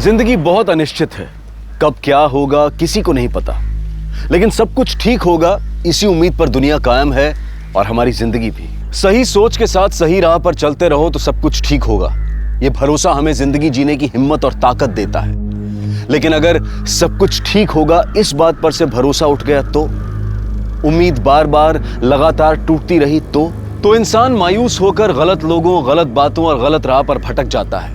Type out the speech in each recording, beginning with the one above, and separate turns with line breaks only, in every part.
जिंदगी बहुत अनिश्चित है, कब क्या होगा किसी को नहीं पता, लेकिन सब कुछ ठीक होगा इसी उम्मीद पर दुनिया कायम है और हमारी जिंदगी भी। सही सोच के साथ सही राह पर चलते रहो तो सब कुछ ठीक होगा। ये भरोसा हमें जिंदगी जीने की हिम्मत और ताकत देता है। लेकिन अगर सब कुछ ठीक होगा इस बात पर से भरोसा उठ गया तो, उम्मीद बार बार लगातार टूटती रही तो इंसान मायूस होकर गलत लोगों, गलत बातों और गलत राह पर भटक जाता है।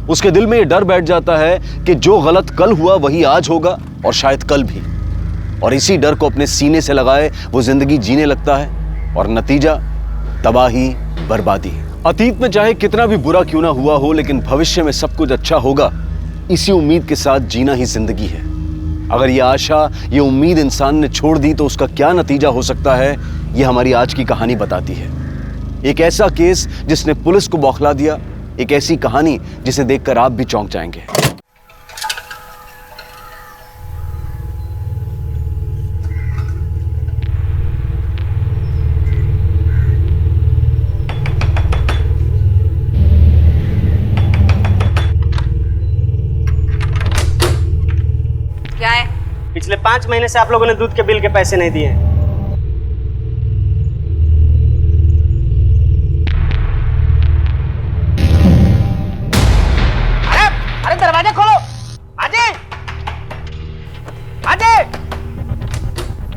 उसके दिल में ये डर बैठ जाता है कि जो गलत कल हुआ वही आज होगा और शायद कल भी। और इसी डर को अपने सीने से लगाए वो जिंदगी जीने लगता है और नतीजा तबाही, बर्बादी। अतीत में चाहे कितना भी बुरा क्यों ना हुआ हो, लेकिन भविष्य में सब कुछ अच्छा होगा, इसी उम्मीद के साथ जीना ही जिंदगी है। अगर ये आशा, ये उम्मीद इंसान ने छोड़ दी तो उसका क्या नतीजा हो सकता है, ये हमारी आज की कहानी बताती है। एक ऐसा केस जिसने पुलिस को बौखला दिया, एक ऐसी कहानी जिसे देखकर आप भी चौंक जाएंगे।
क्या है?
पिछले 5 महीने से आप लोगों ने दूध के बिल के पैसे नहीं दिए। अरे दरवाजा खोलो। अजय, अजय,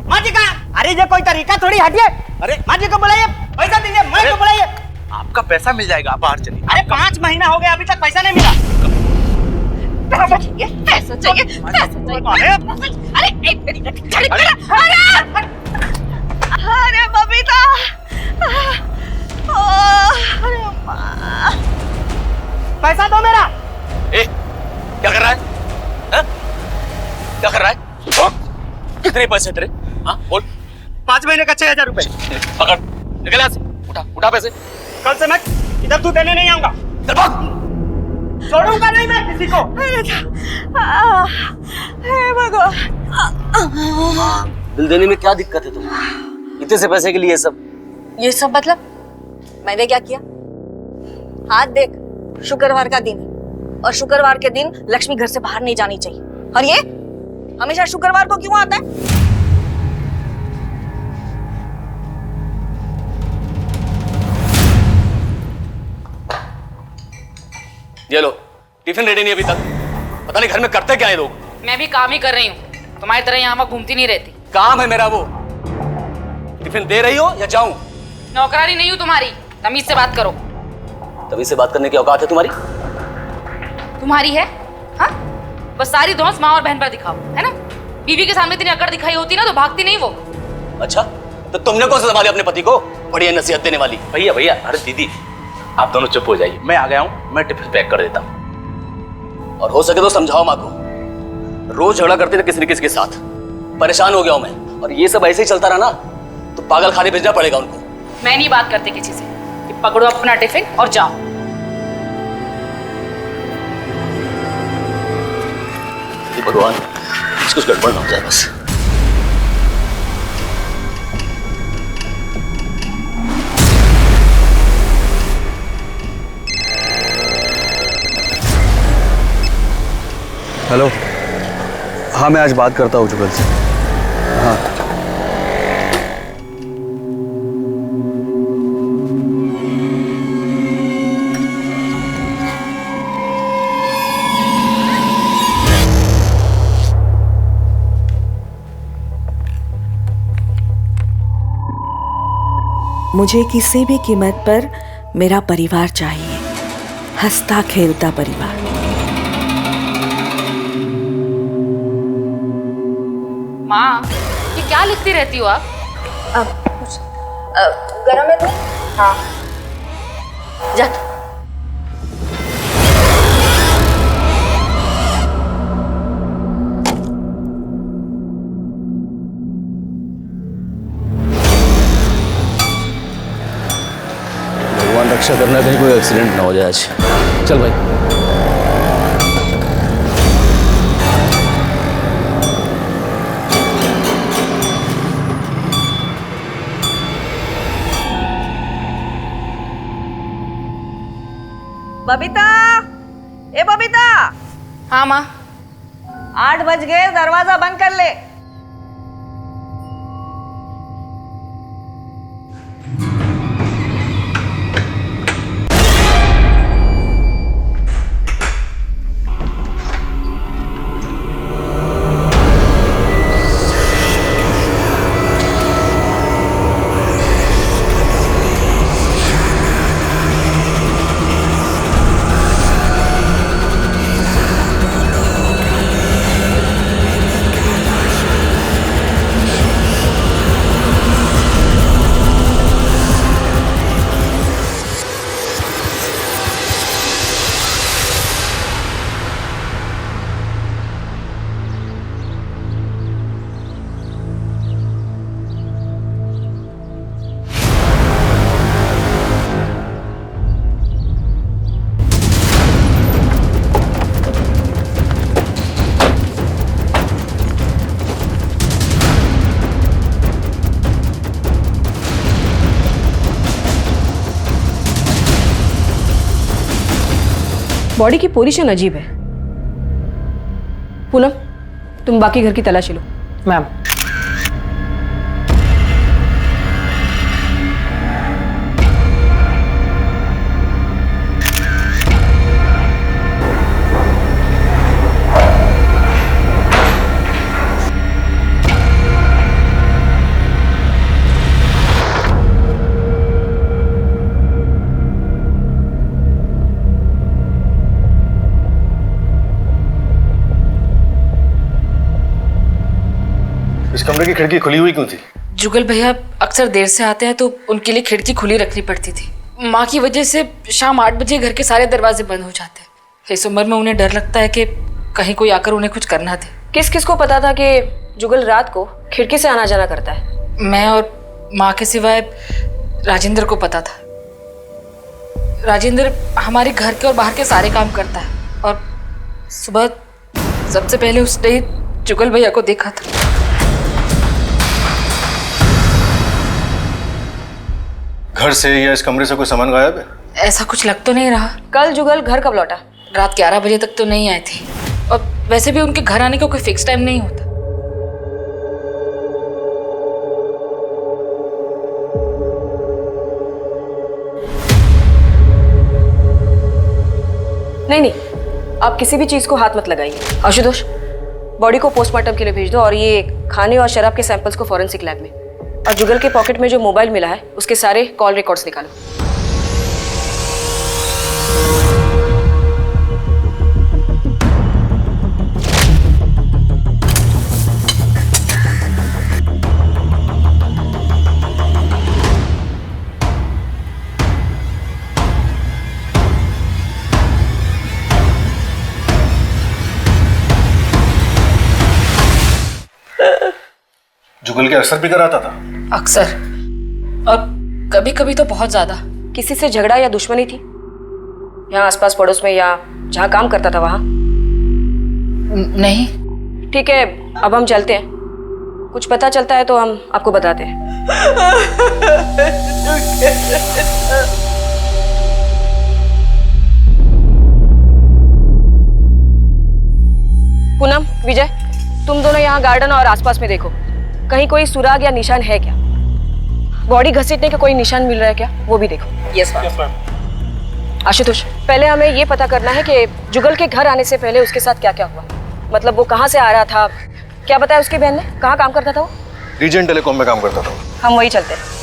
माजी कहाँ? अरे ये कोई तरीका थोड़ी, हटिए। अरे माजी को बुलाइए, पैसा दीजिए। माजी को बुलाइए।
आपका पैसा मिल जाएगा, आप बाहर चलिए।
अरे 5 महीना हो गया, अभी तक पैसा नहीं मिला।
पैसा चाहिए, पैसा चाहिए, पैसा चाहिए। अरे एक मिनट, अरे बबीता, अरे माँ,
पैसा दो मेरा।
ए, क्या कर रहा है? हाँ? क्या कर रहा है? कितने पैसे तेरे? हाँ, बोल।
5 महीने का 6000 रुपए।
पकड़, निकल यहाँ से। उठा पैसे।
कल से मैं इधर दूध देने नहीं आऊंगा।
चल भाग।
छोड़ूंगा नहीं मैं किसी को।
हे भगवान।
बिल देने में क्या दिक्कत है तुम्हें? इतने से पैसे के लिए सब?
ये सब मतलब मैंने क्या किया? हाथ देख, शुक्रवार का दिन है और शुक्रवार के दिन लक्ष्मी घर से बाहर नहीं जानी चाहिए, और ये हमेशा शुक्रवार को क्यों आता है?
ये लो, टिफिन रेडी नहीं अभी तक। पता नहीं घर में करते क्या है लोग।
मैं भी काम ही कर रही हूँ, तुम्हारी तरह यहाँ घूमती नहीं रहती।
काम है मेरा वो। टिफिन दे रही हो या जाऊं?
नौकरानी नहीं हूँ तुम्हारी, तमीज से बात करो।
तभी से बात करने की औकात है तुम्हारी?
तुम्हारी है? हाँ, बस सारी धौंस माँ और बहन पर दिखाओ, है ना? बीवी के सामने इतनी अकड़ दिखाई होती ना तो भागती नहीं वो।
अच्छा, तो तुमने कौन सा संभाले अपने पति को? बढ़िया नसीहत देने वाली।
भैया भैया, अरे दीदी आप दोनों चुप हो जाइए, मैं आ गया हूँ, मैं टिफिन पैक कर देता हूँ।
और हो सके तो समझाओ माँ को। रोज झगड़ा करते थे किसी न किसी के साथ, परेशान हो गया हूं मैं। और ये सब ऐसे ही चलता रहा ना तो पागल खाने भेजना पड़ेगा उनको।
मैं नहीं बात करती किसी से, कि पकड़ो अपना टिफिन और जाओ।
भगवान, कुछ गड़बड़ ना हो जाए बस।
हेलो, हाँ मैं आज बात करता हूँ जुगल से। हाँ
मुझे किसी भी कीमत पर मेरा परिवार चाहिए, हंसता खेलता परिवार।
माँ, ये क्या लिखती रहती हो आप?
गरम है तो? हाँ, जा।
भगवान रक्षा करना, कहीं कोई एक्सीडेंट ना हो जाए आज। चल भाई।
बबीता, ए बबीता।
हाँ हाँ माँ।
8 बज गए, दरवाजा बंद कर ले।
बॉडी की पोजीशन अजीब है। पूनम, तुम बाकी घर की तलाशी लो।
मैम।
इस कमरे की खिड़की खुली हुई क्यों थी?
जुगल भैया अक्सर देर से आते हैं तो उनके लिए खिड़की खुली रखनी पड़ती थी। माँ की वजह से शाम 8 बजे घर के सारे दरवाजे बंद हो जाते हैं। इस उम्र में उन्हें डर लगता है कि कहीं कोई आकर उन्हें कुछ करना दे।
किस किस को पता था कि जुगल रात को खिड़की से आना जाना करता है?
मैं और माँ के सिवाय राजेंद्र को पता था। राजेंद्र हमारे घर के और बाहर के सारे काम करता है और सुबह सबसे पहले उसने जुगल भैया को देखा था।
घर से या इस कमरे से कोई सामान गायब है?
ऐसा कुछ लग तो नहीं रहा।
कल जुगल घर कब लौटा?
रात 11 बजे तक तो नहीं आए थे और वैसे भी उनके घर आने का कोई फिक्स टाइम नहीं होता।
नहीं, आप किसी भी चीज को हाथ मत लगाइए। आशुतोष, बॉडी को पोस्टमार्टम के लिए भेज दो और ये खाने और शराब के सैंपल्स को फॉरेंसिक लैब में। और जुगल के पॉकेट में जो मोबाइल मिला है उसके सारे कॉल रिकॉर्ड्स निकालो।
जुगल के अक्सर भी कराता था?
अक्सर, और कभी कभी तो बहुत ज्यादा।
किसी से झगड़ा या दुश्मनी थी यहाँ आसपास पड़ोस में या जहाँ काम करता था वहां?
नहीं।
ठीक है, अब हम चलते हैं। कुछ पता चलता है तो हम आपको बताते हैं। पूनम, विजय, तुम दोनों यहाँ गार्डन और आसपास में देखो, कहीं कोई सुराग या निशान है क्या? बॉडी घसीटने का कोई निशान मिल रहा है क्या, वो भी देखो।
Yes ma'am.
आशुतोष, पहले हमें ये पता करना है कि जुगल के घर आने से पहले उसके साथ क्या क्या हुआ। मतलब वो कहाँ से आ रहा था, क्या बताया उसकी बहन ने, कहाँ काम करता था वो?
रीजन टेलीकॉम में काम करता था।
हम वही चलते हैं।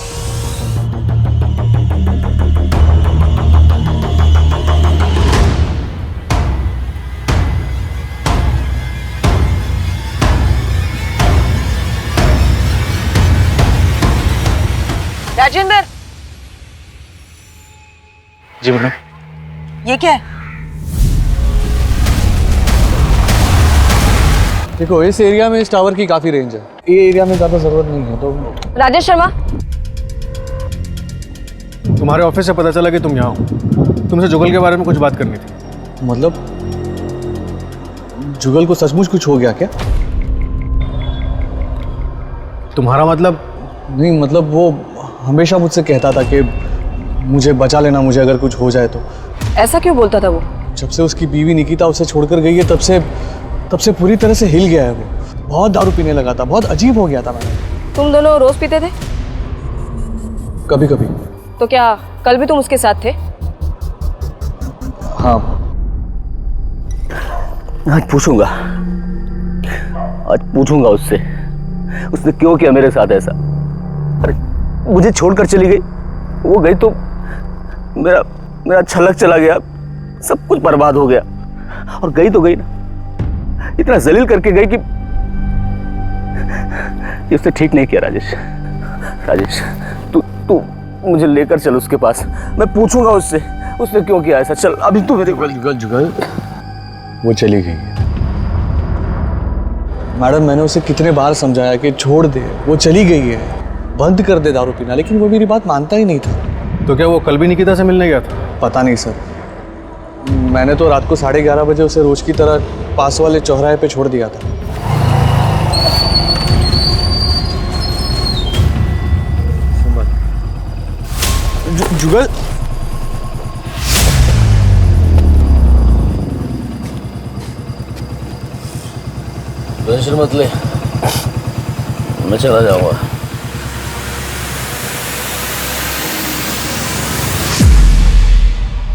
राजेंद्र,
जी मैडम।
ये क्या है?
देखो, इस एरिया में इस टावर की काफी रेंज है। ये एरिया में ज्यादा जरूरत नहीं है। तो
राजेश शर्मा,
तुम्हारे ऑफिस से पता चला कि तुम यहाँ हो। तुमसे जुगल के बारे में कुछ बात करनी थी।
मतलब जुगल को सचमुच कुछ हो गया क्या?
तुम्हारा मतलब?
नहीं, मतलब वो हमेशा मुझसे कहता था कि मुझे बचा लेना, मुझे अगर कुछ हो जाए तो।
ऐसा क्यों बोलता था वो?
जब से उसकी बीवी निकिता उसे छोड़कर गई है तब से पूरी तरह से हिल गया है वो। बहुत दारू पीने लगा था, बहुत अजीब हो गया था मैडम।
तुम दोनों रोज पीते थे?
कभी कभी।
तो क्या कल भी तुम उसके साथ थे?
हाँ।
आज पूछूंगा उससे, उसने क्यों किया मेरे साथ ऐसा। अरे मुझे छोड़कर चली गई, वो गई तो मेरा छलक चला गया, सब कुछ बर्बाद हो गया। और गई तो गई ना, इतना जलील करके गई कि ये उसने ठीक नहीं किया। राजेश तू मुझे लेकर चल उसके पास, मैं पूछूंगा उससे उसने क्यों किया ऐसा। चल अभी तू मेरे
जुगल वो चली गई है मैडम। मैंने उसे कितने बार समझाया कि छोड़ दे, वो चली गई है, बंद कर दे दारू पीना, लेकिन वो मेरी बात मानता ही नहीं था।
तो क्या वो कल भी निकिता से मिलने गया था?
पता नहीं सर, मैंने तो रात को 11:30 बजे उसे रोज की तरह पास वाले चौराहे पे छोड़ दिया था।
जुगल
टेंशन मत ले, मैं चला जाऊंगा।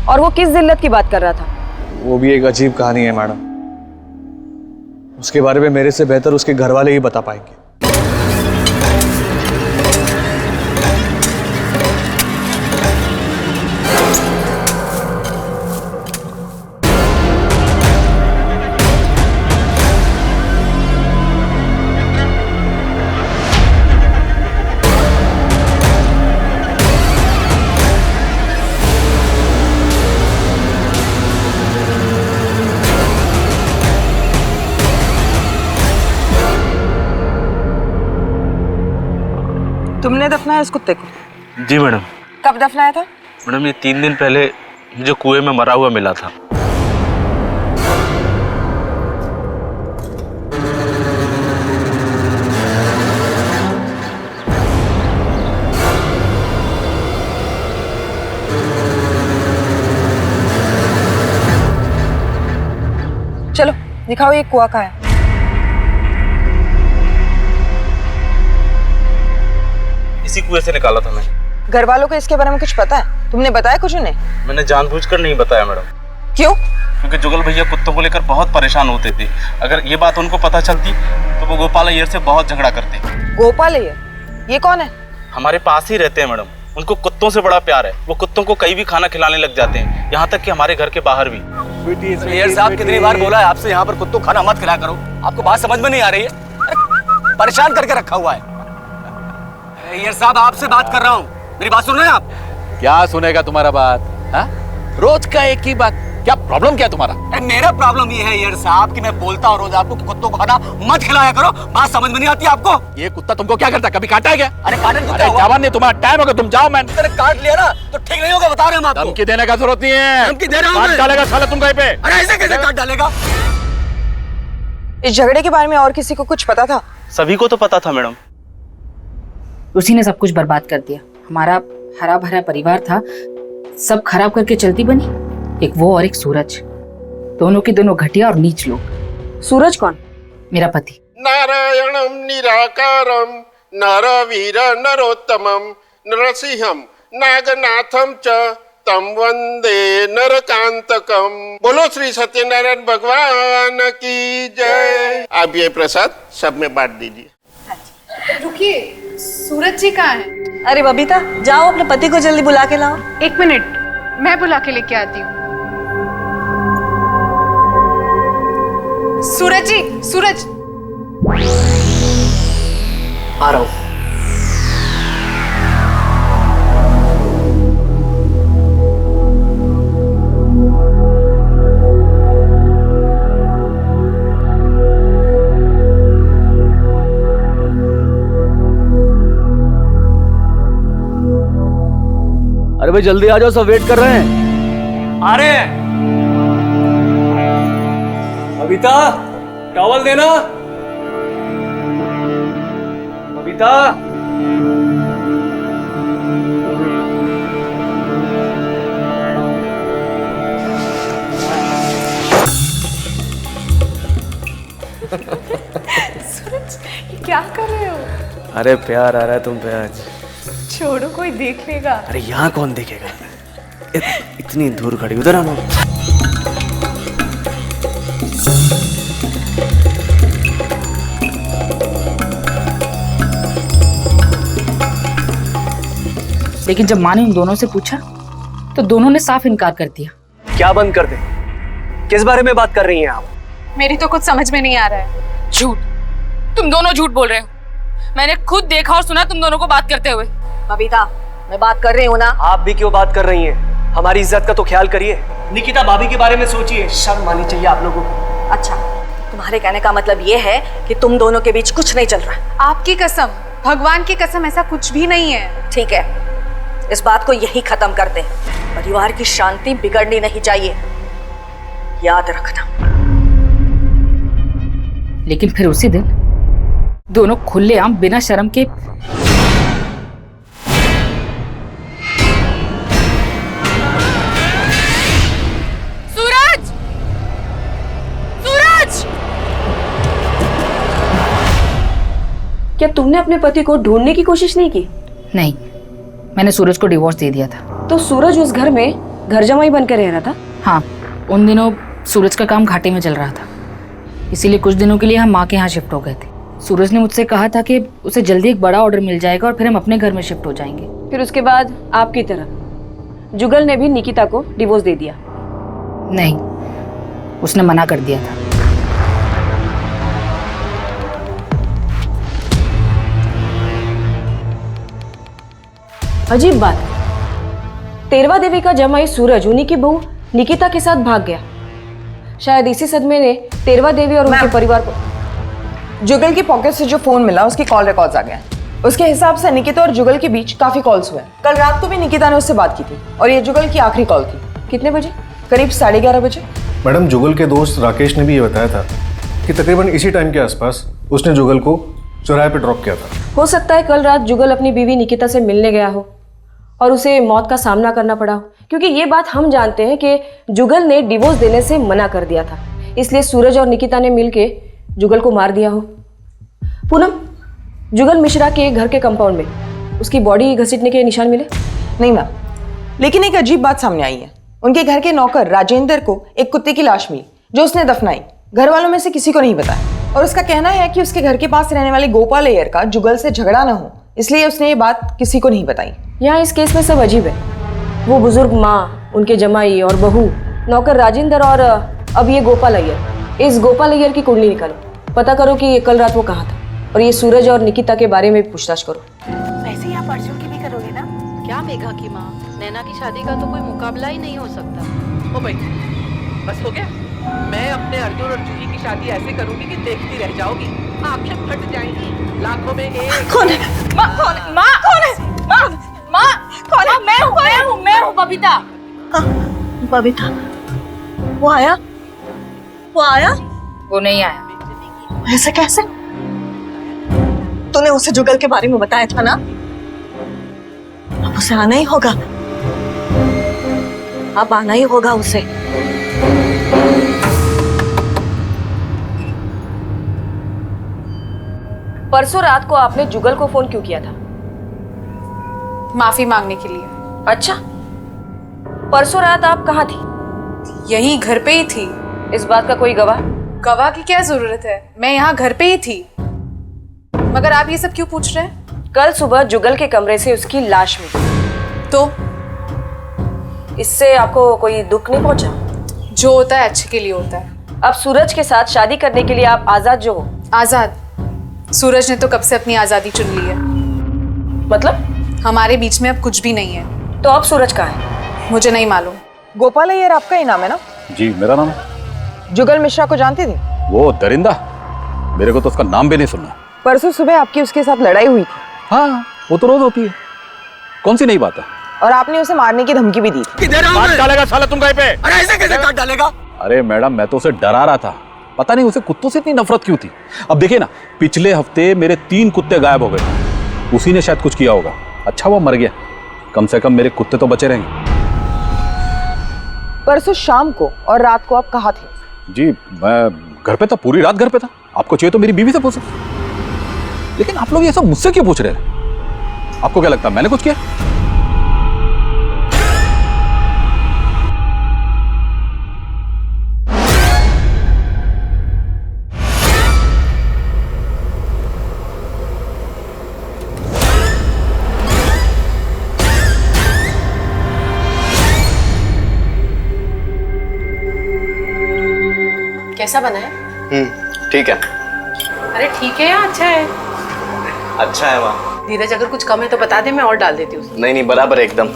और वो किस जिल्लत की बात कर रहा था?
वो भी एक अजीब कहानी है मैडम, उसके बारे में मेरे से बेहतर उसके घर वाले ही बता पाएंगे।
तुमने दफनाया इस कुत्ते को?
जी मैडम।
कब दफनाया था?
मैडम ये 3 दिन पहले मुझे कुएं में मरा हुआ मिला था।
चलो दिखाओ ये कुआं कहाँ है।
इसी कुएं से निकाला था मैंने।
घर वालों को इसके बारे में कुछ पता है? तुमने बताया कुछ उन्हें?
मैंने जानबूझकर नहीं बताया मैडम।
क्यों?
क्योंकि जुगल भैया कुत्तों को लेकर बहुत परेशान होते थे। अगर ये बात उनको पता चलती तो वो गोपाल अय्यर से बहुत झगड़ा करते।
गोपाल अय्यर? ये कौन है?
हमारे पास ही रहते हैं मैडम। उनको कुत्तों से बड़ा प्यार है, वो कुत्तों को कहीं भी खाना खिलाने लग जाते हैं, यहाँ तक कि हमारे घर के बाहर भी।
अय्यर साहब कितनी बार बोला है आपसे यहाँ पर कुत्तों को खाना मत खिलाया करो, आपको बात समझ में नहीं आ रही है? परेशान करके रखा हुआ है। अय्यर साहब आपसे बात कर रहा हूँ, मेरी बात सुन रहे हैं आप?
क्या सुनेगा तुम्हारा बात? हा? रोज का एक ही बात, क्या प्रॉब्लम क्या तुम्हारा?
मेरा प्रॉब्लम ये है अय्यर साहब कि मैं बोलता हूँ रोज आपको कि कुत्तों को खाना मत खिलाया करो, बात समझ में नहीं आती आपको?
ये कुत्ता तुमको क्या करता, कभी काटा है क्या?
अरे काटने को
अरे जवान नहीं, तुम्हारा टाइम होगा, तुम जाओ। मैंने
अरे काट लिया ना तो ठीक नहीं होगा, बता रहे हम आपको।
धमकी देने का जरूरत नहीं है।
धमकी दे रहा हूँ
काट
मैं।
डालेगा साला तुम कहीं पे।
अरे ऐसे कैसे काट डालेगा?
इस झगड़े के बारे में और किसी को कुछ पता था?
सभी को तो पता था मैडम।
उसी ने सब कुछ बर्बाद कर दिया। हमारा हरा भरा परिवार था, सब खराब करके चलती बनी। एक वो और एक सूरज, दोनों की दोनों घटिया और नीच लोग।
सूरज कौन?
मेरा पति।
नारायणं निराकारं नरवीर नरोत्तमं नरसिंहं नागनाथं च तम वंदे नरकांतकम। बोलो श्री सत्यनारायण भगवान की जय। अब ये प्रसाद सब में बांट दीजिए।
रुकिए, सूरज जी कहाँ हैं?
अरे बबीता, जाओ अपने पति को जल्दी बुला के लाओ।
1 मिनट, मैं बुला के लेके आती हूँ। सूरज जी, सूरज।
आ रहा हूँ। अरे भाई जल्दी आ जाओ, सब वेट कर रहे हैं।
आ रहे हैं।
बबीता टॉवल देना। बबीता
सूरज ये क्या कर रहे हो?
अरे प्यार आ रहा है तुम पे आज।
छोड़ो, कोई देख लेगा।
अरे यहाँ कौन देखेगा? इतनी दूर खड़ी, उधर आना।
लेकिन जब माँ ने उन दोनों से पूछा तो दोनों ने साफ इनकार कर दिया।
क्या बंद कर दे? किस बारे में बात कर रही हैं आप?
मेरी तो कुछ समझ में नहीं आ रहा है।
झूठ, तुम दोनों झूठ बोल रहे हो। मैंने खुद देखा और सुना तुम दोनों को बात करते हुए।
बबीता, मैं बात कर रही हूँ ना।
आप भी क्यों बात कर रही हैं? हमारी इज्जत का तो ख्याल करिए। निकिता भाभी के बारे में सोचिए, शर्म आनी चाहिए आप लोगों को।
अच्छा, तुम्हारे कहने का मतलब ये है कि तुम दोनों के बीच कुछ नहीं चल रहा।
आपकी कसम, भगवान की कसम, ऐसा कुछ भी नहीं है।
ठीक है, इस बात को यही खत्म कर दे। परिवार की शांति बिगड़नी नहीं चाहिए, याद रखना।
लेकिन फिर उसी दिन दोनों खुलेआम बिना शर्म के सूरज! सूरज!
क्या तुमने अपने पति को ढूंढने की कोशिश नहीं की?
नहीं, मैंने सूरज को डिवोर्स दे दिया था।
तो सूरज उस घर में घर जमाई बनकर रह रहा था?
हाँ, उन दिनों सूरज का काम घाटे में चल रहा था, इसीलिए कुछ दिनों के लिए हम माँ के यहाँ शिफ्ट हो गए थे। सूरज ने मुझसे कहा था कि उसे जल्दी एक बड़ा ऑर्डर मिल जाएगा और फिर हम अपने घर में शिफ्ट हो जाएंगे।
फिर उसके बाद आपकी तरह जुगल ने भी निकिता को डिवोर्स दे दिया?
नहीं, उसने मना कर दिया था।
अजीब बात है, तेरवा देवी का जमाई सूरज उन्हीं की बहू निकिता के साथ भाग गया। शायद इसी सदमे ने तेरवा देवी और उनके परिवार को।
जुगल की पॉकेट से जो फोन मिला उसकी कॉल रिकॉर्ड्स आ गए। उसके हिसाब से निकिता और जुगल के बीच काफी कॉल्स हुए। कल रात को भी निकिता ने उससे बात की थी और ये जुगल की आखिरी कॉल थी।
कितने बजे?
करीब 11:30 बजे।
मैडम, जुगल के दोस्त राकेश ने भी ये बताया था कि तकरीबन इसी टाइम के आसपास उसने जुगल को चौराहे पे ड्रॉप किया था।
हो सकता है कल रात जुगल अपनी बीवी निकिता से मिलने गया हो और उसे मौत का सामना करना पड़ा हो, क्योंकि ये बात हम जानते हैं कि जुगल ने डिवोर्स देने से मना कर दिया था, इसलिए सूरज और निकिता ने मिलके जुगल को मार दिया हो। पूनम, जुगल मिश्रा के घर के कंपाउंड में उसकी बॉडी घसीटने के निशान मिले?
नहीं मैम, लेकिन एक अजीब बात सामने आई है। उनके घर के नौकर राजेंद्र को एक कुत्ते की लाश मिली जो उसने दफनाई। घर वालों में से किसी को नहीं बताया और उसका कहना है कि उसके घर के पास रहने वाले गोपाल अय्यर का जुगल से झगड़ा न हो, इसलिए उसने ये बात किसी को नहीं बताई।
यहाँ इस केस में सब अजीब है। वो बुजुर्ग माँ, उनके जमाई और बहू, नौकर राजेंद्र और अब ये गोपाल अय्यर। इस गोपाल अय्यर की कुंडली निकालो, पता करो कि कल रात वो कहाँ था और ये सूरज और निकिता के बारे में भी पूछताछ करो।
वैसे ही आप अर्जुन की भी करोगे ना? क्या मेघा की माँ, नैना की शादी का तो कोई मुकाबला ही नहीं हो सकता।
ओ भाई, बस हो गया। मैं अपने अर्जुन और जूही की शादी ऐसे करूंगी कि देखती रह जाओगी, आंखें फट जाएंगी, लाखों में एक।
कौन है? माँ कौन है? माँ कौन है? माँ माँ कौन है? मैं हूँ बबीता। बबीता, वो आया?
वो नहीं आया।
ऐसे कैसे? तूने उसे जुगल के बारे में बताया था ना? अब उसे आना ही होगा, अब आना ही होगा उसे।
परसों रात को आपने जुगल को फोन क्यों किया था?
माफी मांगने के लिए।
अच्छा, परसों रात आप कहाँ थी?
यही घर पे ही थी।
इस बात का कोई गवाह?
गवाह की क्या जरूरत है, मैं यहाँ घर पे ही थी। मगर आप ये सब क्यों पूछ रहे हैं?
कल सुबह जुगल के कमरे से उसकी लाश मिली,
तो
इससे आपको कोई दुख नहीं पहुंचा?
जो होता है अच्छे के लिए होता है।
अब सूरज के साथ शादी करने के लिए आप आजाद जो हो।
आजाद? सूरज ने तो कब से अपनी आजादी चुन ली है।
मतलब?
हमारे बीच में अब कुछ भी नहीं है।
तो अब सूरज कहाँ है?
मुझे नहीं मालूम।
गोपाल अय्यर आपका ही नाम है ना?
जी, मेरा नाम है।
जुगल मिश्रा को जानती थी?
वो दरिंदा, मेरे को तो उसका नाम भी नहीं सुनना।
परसों सुबह आपकी उसके साथ लड़ाई हुई थी।
हाँ, वो तो रोज होती है, कौन सी नई बात है?
और आपने उसे मारने की धमकी भी दी थी।
काट डालेगा साला तुम कहीं पे।
अरे ऐसे कैसे काट डालेगा?
अरे मैडम, मैं तो उसे डरा रहा था, पता नहीं उसे कुत्तों से इतनी नफरत क्यों थी। अब देखिए ना, पिछले हफ्ते मेरे 3 कुत्ते गायब हो गए, उसी ने शायद कुछ किया होगा। अच्छा वो मर गया, कम से कम मेरे कुत्ते तो बचे रहेंगे।
परसों शाम को और रात को आप कहाँ थे?
जी, मैं घर पे था, पूरी रात घर पे था। आपको चाहिए तो मेरी बीवी से पूछो, लेकिन आप लोग ये सब मुझसे क्यों पूछ रहे हैं? आपको क्या लगता है मैंने कुछ किया?
कैसा बना है?
ठीक है।
अरे ठीक है या अच्छा है?
अच्छा है माँ।
धीरज अगर कुछ कम है तो बता दे, मैं और डाल देती हूँ।
नहीं नहीं, बराबर है एकदम।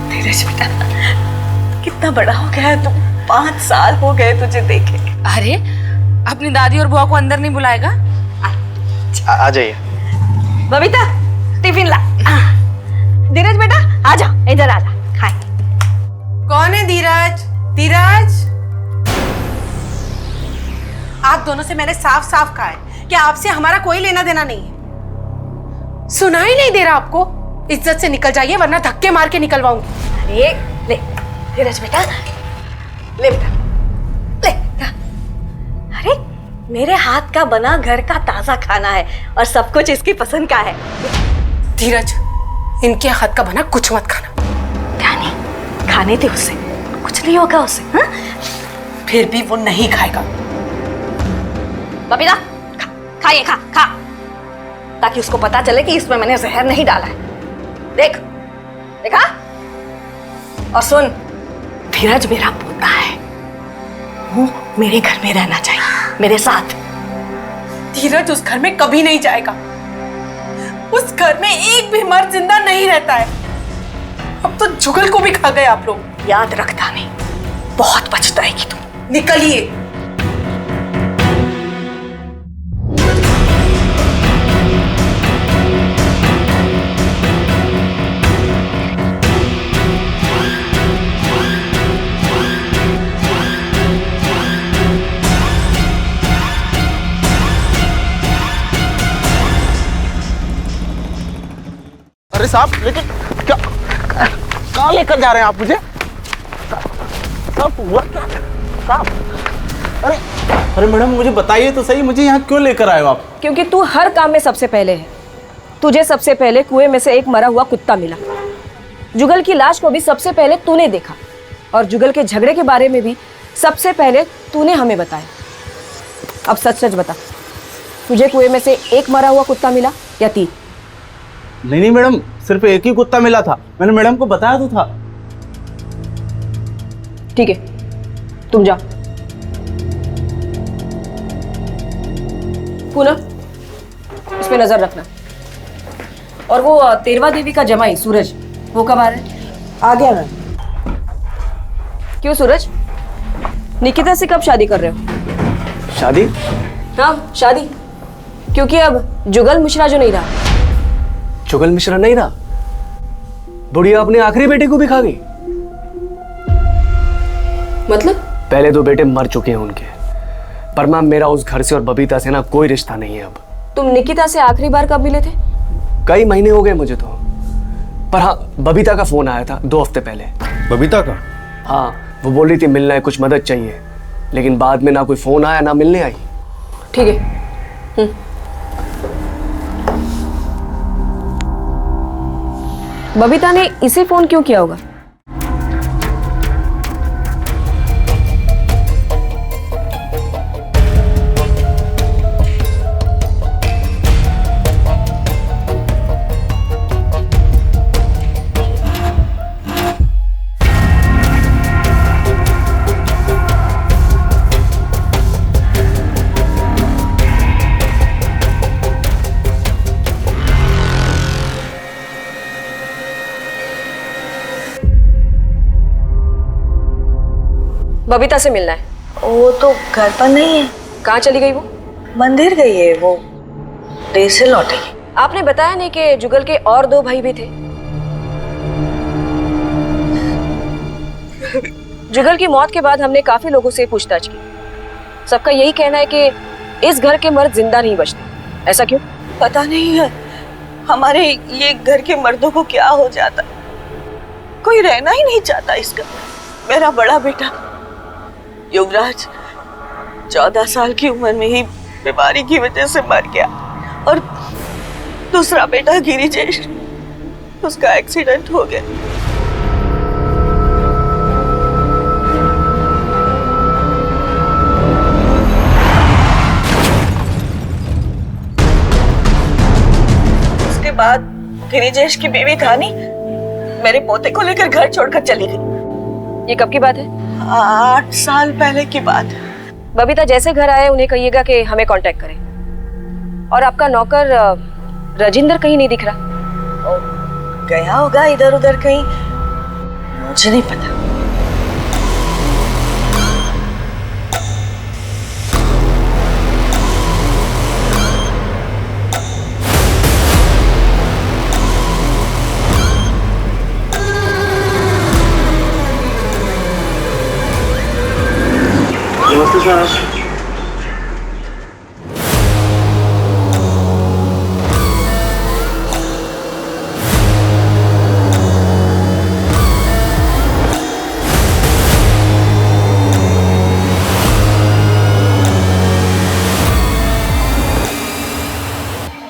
धीरज बेटा, कितना बड़ा हो गया है तू। 5 साल हो गए तुझे देखे।
अरे अपनी दादी और बुआ को अंदर नहीं बुलाएगा?
आ जाइए।
बबीता, टिफिन ला। धीरज बेटा आ जा, इधर आ जा, खाए।
कौन है धीरज? धीरज, आप दोनों से मैंने साफ साफ कहा है कि आपसे हमारा कोई लेना देना नहीं है। सुनाई नहीं दे रहा आपको? इज्जत से निकल जाइए वरना धक्के मार के निकलवाऊंगी।
अरे ले धीरज बेटा, ले बेटा, ले बेटा। अरे मेरे हाथ का बना घर का ताजा खाना है और सब कुछ इसकी पसंद का है।
धीरज, इनके हाथ का बना कुछ मत खाना।
क्या नहीं खाने थे उससे, कुछ नहीं होगा उसे। हाँ?
फिर भी वो नहीं खाएगा।
बबीता खाइए, खा खा, ताकि उसको पता चले कि इसमें मैंने जहर नहीं डाला है। देख देखा? और सुन, धीरज मेरा पोता है, वो मेरे घर में रहना चाहिए, मेरे साथ।
धीरज उस घर में कभी नहीं जाएगा। उस घर में एक भी मर्द जिंदा नहीं रहता है। अब तो जुगल को भी खा गए आप लोग।
याद रखता नहीं, बहुत पछताएगी तू।
निकलिए।
अरे साहब, लेकिन क्या कहाँ लेकर जा रहे हैं आप मुझे? साहब हुआ क्या? साहब, अरे अरे मैडम मुझे बताइए तो सही, मुझे यहाँ क्यों लेकर आए हो आप?
क्योंकि तू हर काम में सबसे पहले है। तुझे सबसे पहले कुएं में से एक मरा हुआ कुत्ता मिला। जुगल की लाश को भी सबसे पहले तूने देखा, और जुगल के झगड़े के बारे में भी सबसे पहले तूने हमें बताया। अब सच सच बता, तुझे कुएं में से एक मरा हुआ कुत्ता मिला या 3?
नहीं मैडम, सिर्फ एक ही कुत्ता मिला था। मैंने मैडम को बताया तो था।
ठीक है, तुम जाओ। पूनम, इस पे नजर रखना। और वो तेरवा देवी का जमाई सूरज, वो कब आ रहा है?
आ गया मैं।
क्यों सूरज, निकिता से कब शादी कर रहे हो?
शादी?
हाँ शादी, क्योंकि अब जुगल मिश्रा जो नहीं रहा।
जुगल मिश्रा नहीं रहा? बुढ़िया अपने आखिरी बेटे को भी खा गई।
मतलब?
पहले 2 बेटे मर चुके हैं उनके, पर मैम मेरा उस घर से और बबीता से ना कोई रिश्ता नहीं है अब।
तुम निकिता से आखिरी बार कब मिले थे?
कई महीने हो गए मुझे तो, पर हाँ बबीता का फोन आया था 2 हफ्ते पहले।
बबीता का?
हाँ, वो बोल रही थी मिलना है, कुछ मदद चाहिए, लेकिन बाद में ना कोई फोन आया ना मिलने आई।
ठीक है। बबीता ने इसे फोन क्यों किया होगा? बबीता से मिलना है।
वो तो घर पर नहीं है।
कहाँ चली गई वो?
मंदिर गई है, वो देर से लौटेगी।
आपने बताया नहीं कि जुगल के और 2 भाई भी थे? जुगल की मौत के बाद हमने काफी लोगों से पूछताछ की। सबका यही कहना है कि इस घर के मर्द जिंदा नहीं बचते। ऐसा क्यों?
पता नहीं है, हमारे ये घर के मर्दों को क्या हो जाता।
कोई रहना ही नहीं चाहता इसका। मेरा बड़ा बेटा युवराज 14 साल की उम्र में ही बीमारी की वजह से मर गया और दूसरा बेटा गिरिजेश, उसका एक्सीडेंट हो गया। उसके बाद गिरिजेश की बीवी खानी मेरे पोते को लेकर घर छोड़कर चली गई।
ये कब की बात है?
8 साल पहले की बात है।
बबीता जैसे घर आए उन्हें कहिएगा कि हमें कांटेक्ट करें। और आपका नौकर राजेंद्र कहीं नहीं दिख रहा।
गया होगा इधर उधर कहीं, मुझे नहीं पता।
नमस्ते सर।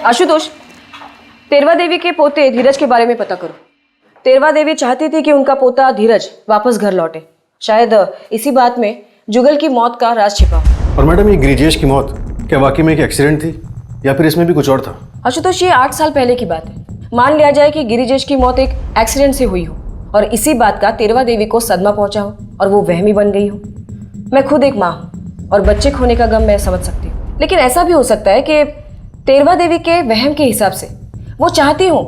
आशुतोष, तेरवा देवी के पोते धीरज के बारे में पता करो। तेरवा देवी चाहती थी कि उनका पोता धीरज वापस घर लौटे। शायद इसी बात में जुगल की मौत का राज छिपा हो।
और मैडम, ये गिरिजेश की मौत क्या वाकई में एक एक्सीडेंट थी या फिर इसमें भी कुछ और था?
आशुतोष, ये 8 साल पहले की बात है। मान लिया जाए कि गिरिजेश की मौत एक एक्सीडेंट से हुई हो और इसी बात का तेरवा देवी को सदमा पहुंचा हो और वो वहमी बन गई हो। मैं खुद एक माँ हूँ और बच्चे खोने का गम मैं समझ सकती हूँ, लेकिन ऐसा भी हो सकता है कि तेरवा देवी के वहम के हिसाब से वो चाहती हो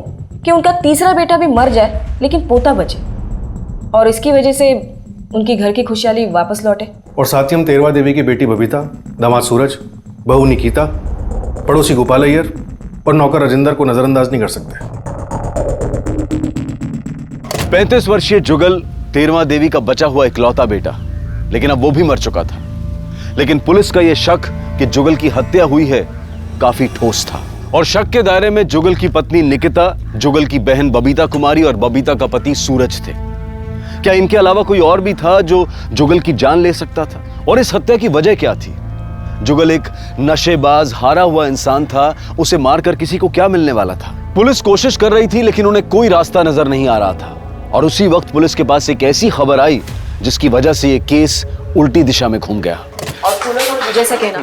कि उनका तीसरा बेटा भी मर जाए लेकिन पोता बचे और इसकी वजह से उनकी घर की खुशहाली वापस लौटे।
और साथ ही हम तेरवा देवी की बेटी बबीता, दामाद सूरज, बहू निकिता, पड़ोसी गोपाल अय्यर और नौकर राजेंद्र को नजरअंदाज नहीं कर सकते।
35 वर्षीय जुगल तेरवा देवी का बचा हुआ इकलौता बेटा, लेकिन अब वो भी मर चुका था। लेकिन पुलिस का यह शक कि जुगल की हत्या हुई है काफी ठोस था और शक के दायरे में जुगल की पत्नी निकिता, जुगल की बहन बबीता कुमारी और बबीता का पति सूरज थे। क्या इनके अलावा कोई और भी था जो जुगल की जान ले सकता था? और इस हत्या की वजह क्या थी? जुगल एक नशेबाज, हारा हुआ इंसान था। उसे मारकर किसी को क्या मिलने वाला था? पुलिस कोशिश कर रही थी लेकिन उन्हें कोई रास्ता नजर नहीं आ रहा था। और उसी वक्त पुलिस के पास एक ऐसी खबर आई जिसकी वजह से ये केस उल्टी दिशा में घूम गया।
और जैसा कहना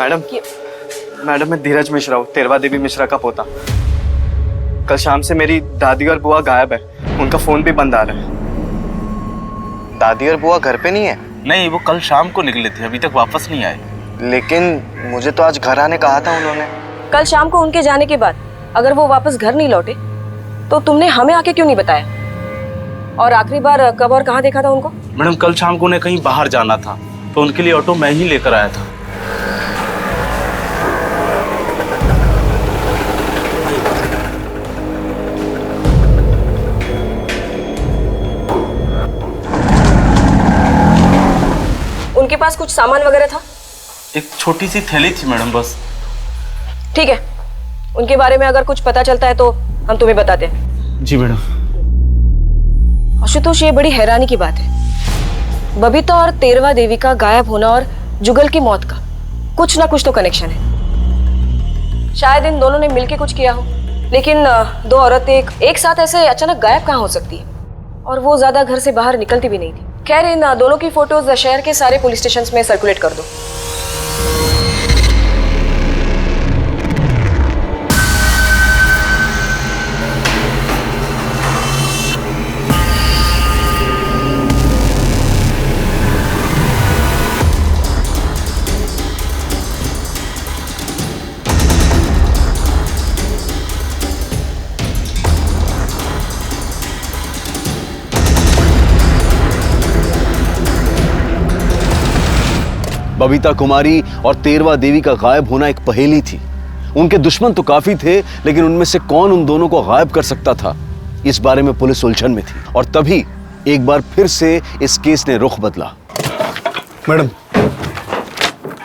मैडम, मैं धीरज मिश्रा हूँ, तेरवा देवी मिश्रा का पोता। कल शाम से मेरी दादी और बुआ गायब है। उनका फोन भी बंद आ रहा है। दादी और बुआ घर पे नहीं है?
नहीं, वो कल शाम को निकले थे, अभी तक वापस नहीं आए।
लेकिन मुझे तो आज घर आने कहा था उन्होंने।
कल शाम को उनके जाने के बाद अगर वो वापस घर नहीं लौटे तो तुमने हमें आके क्यों नहीं बताया? और आखिरी बार कब और कहाँ देखा था उनको?
मैडम, कल शाम को उन्हें कहीं बाहर जाना था तो उनके लिए ऑटो मैं ही लेकर आया था।
उनके पास कुछ सामान वगैरह था?
एक छोटी सी थैली थी मैडम, बस।
ठीक है, उनके बारे में अगर कुछ पता चलता है तो हम तुम्हें बताते हैं।
जी मैडम।
आशुतोष, ये बड़ी हैरानी की बात है। बबीता और तेरवा देवी का गायब होना और जुगल की मौत का कुछ ना कुछ तो कनेक्शन है। शायद इन दोनों ने मिलकर कुछ किया हो, लेकिन दो औरतें एक साथ ऐसे अचानक गायब कहाँ हो सकती है? और वो ज्यादा घर से बाहर निकलती भी नहीं थी। खैर, इन दोनों की फोटोज शहर के सारे पुलिस स्टेशंस में सर्कुलेट कर दो।
बबीता कुमारी और तेरवा देवी का गायब होना एक पहेली थी। उनके दुश्मन तो काफी थे, लेकिन उनमें से कौन उन दोनों को गायब कर सकता था, इस बारे में पुलिस उलझन में थी। और तभी एक बार फिर से इस केस ने रुख बदला।
मैडम,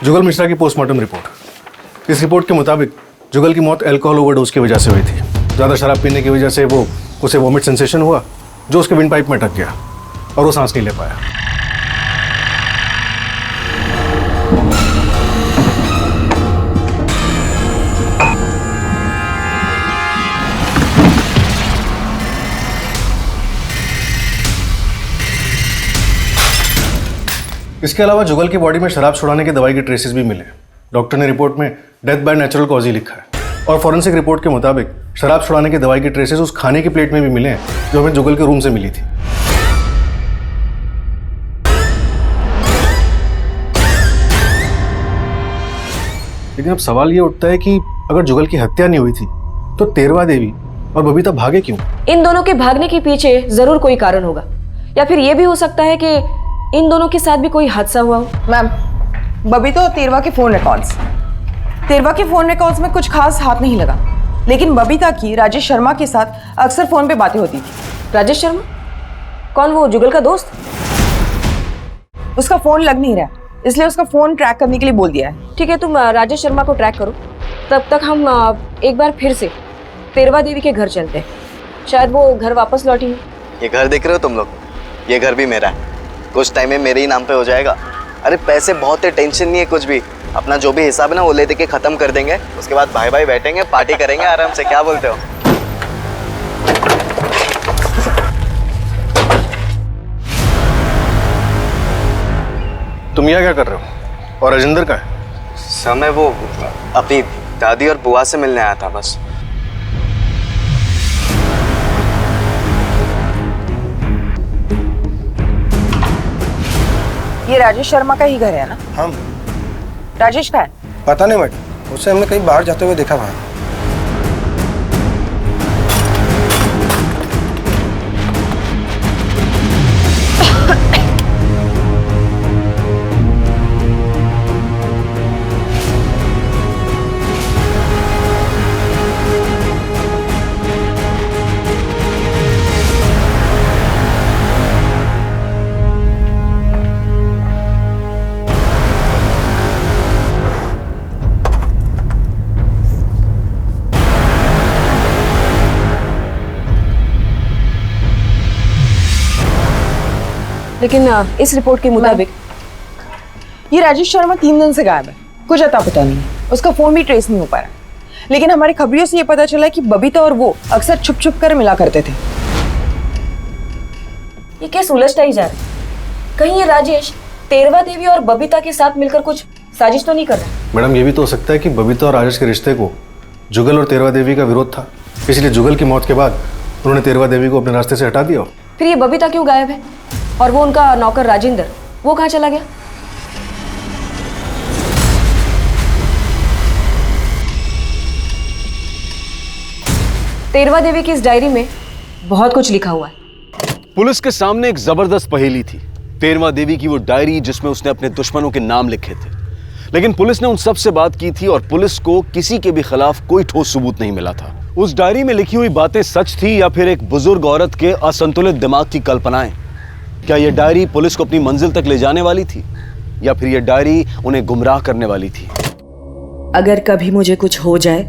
जुगल मिश्रा की पोस्टमार्टम रिपोर्ट। इस रिपोर्ट के मुताबिक जुगल की मौत अल्कोहल ओवरडोज की वजह से हुई थी। ज़्यादा शराब पीने की वजह से उसे वॉमिट सेंसेशन हुआ जो उसके विंड पाइप में अटक गया। और वो सांस नहीं ले पाया। इसके अलावा जुगल की बॉडी में शराब छुड़ाने की दवाई के ट्रेसेस भी मिले। डॉक्टर ने रिपोर्ट में death by natural cause he लिखा है और फॉरेंसिक रिपोर्ट के मुताबिक शराब छुड़ाने की दवाई के ट्रेसेस उस खाने की प्लेट में भी मिले हैं जो हमें जुगल के रूम से मिली थी। लेकिन अब सवाल ये उठता है कि अगर जुगल की हत्या नहीं हुई थी तो तेरवा देवी और बबीता भागे क्यों?
इन दोनों के भागने के पीछे जरूर कोई कारण होगा, या फिर ये भी हो सकता है कि इन दोनों के साथ भी कोई हादसा हुआ हो।
मैम, बबीता और तेरवा के फोन रिकॉर्ड्स में कुछ खास हाथ नहीं लगा, लेकिन बबीता की राजेश शर्मा के साथ अक्सर फोन पे बातें होती थी।
राजेश शर्मा कौन, वो जुगल का दोस्त?
उसका फोन लग नहीं रहा, इसलिए उसका फोन ट्रैक करने के लिए बोल दिया है।
ठीक है, तुम राजेश शर्मा को ट्रैक करो, तब तक हम एक बार फिर से तेरवा देवी के घर चलते हैं। शायद वो घर वापस लौटी है।
ये घर देख रहे हो तुम लोग, ये घर भी मेरा है, कुछ टाइम में मेरे ही नाम पे हो जाएगा। अरे पैसे बहुत है, टेंशन नहीं है कुछ भी, अपना जो भी हिसाब है ना वो ले दे के खत्म कर देंगे, उसके बाद भाई भाई बैठेंगे, पार्टी करेंगे आराम से। क्या बोलते हो?
तुम यहाँ क्या कर रहे हो? और राजेंद्र का है?
सर मैं वो अपनी दादी और बुआ से मिलने आया था बस।
ये राजेश शर्मा का ही घर है ना?
हम
राजेश का है?
पता नहीं मैडम, उससे हमने कहीं बाहर जाते हुए देखा वहां।
लेकिन इस रिपोर्ट के मुताबिक
ये राजेश शर्मा 3 दिन से गायब है, कुछ अता पता नहीं है, उसका फोन भी ट्रेस नहीं हो पा रहा। लेकिन हमारी खबरियों से ये पता चला कि बबीता और वो अक्सर छुप छुप कर मिला करते थे।
ये केस उलझता ही जा रहा है। कहीं ये राजेश तेरवा देवी और बबीता के साथ मिलकर कुछ साजिश तो नहीं कर रहा?
मैडम, ये भी तो हो सकता है कि बबीता और राजेश के रिश्ते को जुगल और तेरवा देवी का विरोध था, इसलिए जुगल की मौत के बाद उन्होंने तेरवा देवी को अपने रास्ते से हटा दिया।
फिर ये बबीता क्यों गायब है? और वो उनका नौकर राजेंद्र, वो कहाँ चला गया? तेरवा देवी की इस डायरी में बहुत कुछ लिखा हुआ है।
पुलिस के सामने एक जबरदस्त पहेली थी, तेरवा देवी की वो डायरी जिसमें उसने अपने दुश्मनों के नाम लिखे थे। लेकिन पुलिस ने उन सब से बात की थी और पुलिस को किसी के भी खिलाफ कोई ठोस सबूत नहीं मिला था। उस डायरी में लिखी हुई बातें सच थी या फिर एक बुजुर्ग औरत के असंतुलित दिमाग की कल्पनाएं? क्या यह डायरी पुलिस को अपनी मंजिल तक ले जाने वाली थी या फिर यह डायरी उन्हें गुमराह करने वाली थी?
अगर कभी मुझे कुछ हो जाए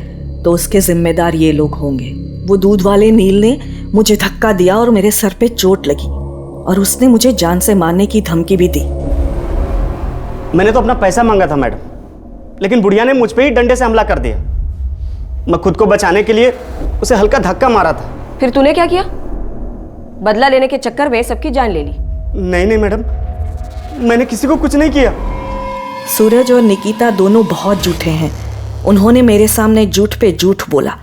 तो उसके जिम्मेदार ये लोग होंगे। वो दूध वाले नील ने मुझे धक्का दिया और मेरे सर पे चोट लगी और उसने मुझे जान से मारने की धमकी भी दी।
मैंने तो अपना पैसा मांगा था मैडम, लेकिन बुढ़िया ने मुझ पे ही डंडे से हमला कर दिया। मैं खुद को बचाने के लिए उसे हल्का धक्का मारा था।
फिर तूने क्या किया? बदला लेने के चक्कर में सबकी जान ले ली?
नहीं मैडम, मैंने किसी को कुछ नहीं किया।
सूरज और निकिता दोनों बहुत झूठे हैं। उन्होंने मेरे सामने झूठ पे झूठ बोला।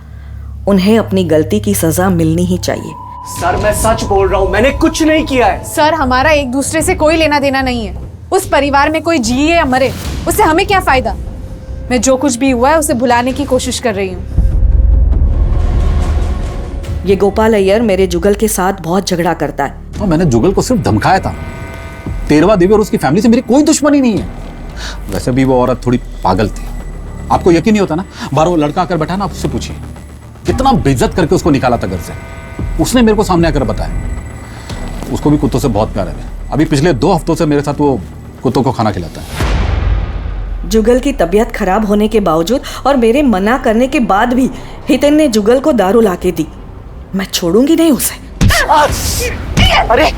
उन्हें अपनी गलती की सजा मिलनी ही चाहिए।
सर मैं सच बोल रहा हूँ, मैंने कुछ नहीं किया है।
सर हमारा एक दूसरे से कोई लेना देना नहीं है। उस परिवार में कोई जिए या मरे उससे हमें क्या फायदा। मैं जो कुछ भी हुआ है उसे भुलाने की कोशिश कर रही हूँ।
ये गोपाल अय्यर मेरे जुगल के साथ बहुत झगड़ा करता है।
मैंने जुगल को सिर्फ धमकाया था। तेरवा देवी और उसकी फैमिली से मेरी कोई दुश्मनी नहीं है। वैसे भी वो औरत थोड़ी पागल थी। आपको यकीन नहीं होता ना, बार वो लड़का आकर बैठा ना, आप उससे पूछिए कितना बेइज्जत करके उसको निकाला था घर से। उसने मेरे को सामने आकर बताया। उसको भी कुत्तों से बहुत प्यार है। अभी पिछले 2 हफ्तों से मेरे साथ वो कुत्तों को खाना खिलाता है।
जुगल की तबीयत खराब होने के बावजूद और मेरे मना करने के बाद भी हितेन ने जुगल को दारू लाके दी। मैं छोड़ूंगी नहीं उसे।
अरे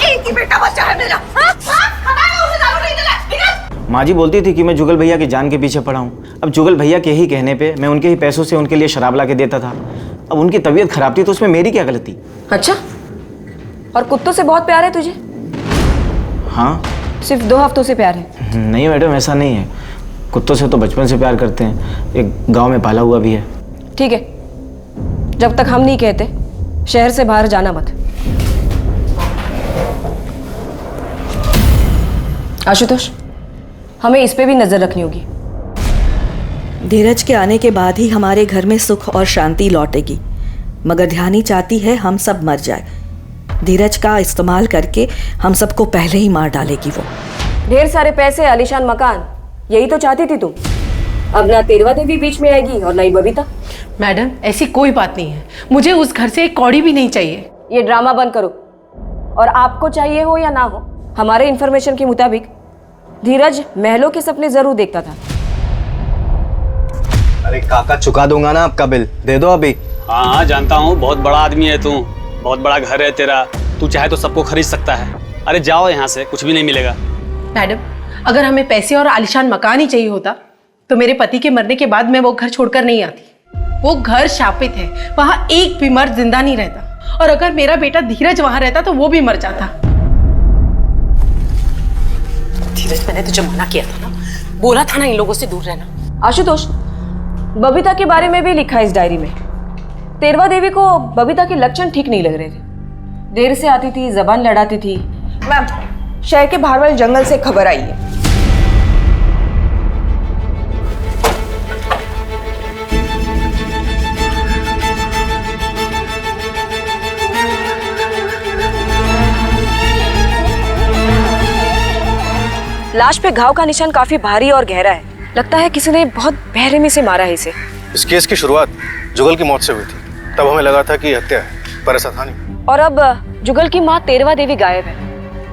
एक ही बेटा बच्चा है मेरा। हटाओ उसे, दारू नहीं दिला, निकल।
माँ जी बोलती थी कि मैं जुगल भैया की जान के पीछे पड़ा हूँ। अब जुगल भैया के ही कहने पे मैं उनके ही पैसों से उनके लिए शराब ला के देता था। अब उनकी तबीयत खराब थी तो उसमें मेरी क्या गलती?
अच्छा, और कुत्तों से बहुत प्यार है तुझे?
हाँ।
सिर्फ 2 हफ्तों से प्यार है?
नहीं मैडम, ऐसा नहीं है। कुत्तों से तो बचपन से प्यार करते हैं, एक गांव में पाला हुआ भी है।
ठीक है, जब तक हम नहीं कहते शहर से बाहर जाना मत। आशुतोष, हमें इस पे भी नजर रखनी होगी।
धीरज के आने के बाद ही हमारे घर में सुख और शांति लौटेगी, मगर ध्यानी चाहती है हम सब मर जाए। धीरज का इस्तेमाल करके हम सबको पहले ही मार डालेगी वो।
ढेर सारे पैसे, आलीशान मकान, यही तो चाहती थी तुम। अब ना तेरवा देवी बीच में आएगी और ना ही बबीता।
मैडम, ऐसी कोई बात नहीं है, मुझे उस घर से एक कौड़ी भी नहीं चाहिए।
ये ड्रामा बंद करो। और आपको चाहिए हो या ना हो, हमारे इंफॉर्मेशन के मुताबिक धीरज महलों के सपने जरूर देखता था।
अरे काका, चुका दूंगा ना आपका बिल, दे दो अभी।
हाँ हाँ जानता हूँ, बहुत बड़ा आदमी है तू, बहुत बड़ा घर है तेरा, तू चाहे तो सबको खरीद सकता है। अरे जाओ यहाँ से, कुछ भी नहीं मिलेगा।
मैडम, अगर हमें पैसे और आलीशान मकान ही चाहिए होता तो मेरे पति के मरने के बाद मैं वो घर छोड़कर नहीं आती। वो घर शापित है, वहां एक भी मर्द जिंदा नहीं रहता, और अगर मेरा बेटा धीरज वहां रहता तो वो भी मर जाता। धीरज, मैंने तुझे मना किया था ना, बोला था ना इन लोगों से दूर रहना।
आशुतोष, बबीता के बारे में भी लिखा है इस डायरी में। तेरवा देवी को बबीता के लक्षण ठीक नहीं लग रहे थे। देर से आती थी, जबान लड़ाती थी।
मैम, शहर के बाहर वाले जंगल से खबर आई है।
लाश पे घाव का निशान काफी भारी और गहरा है। लगता है किसी ने बहुत बेरहमी से मारा है इसे।
इस केस की शुरुआत जुगल की मौत से हुई थी, तब हमें लगा था कि हत्या है, पर ऐसा था नहीं।
और अब जुगल की माँ तेरवा देवी गायब है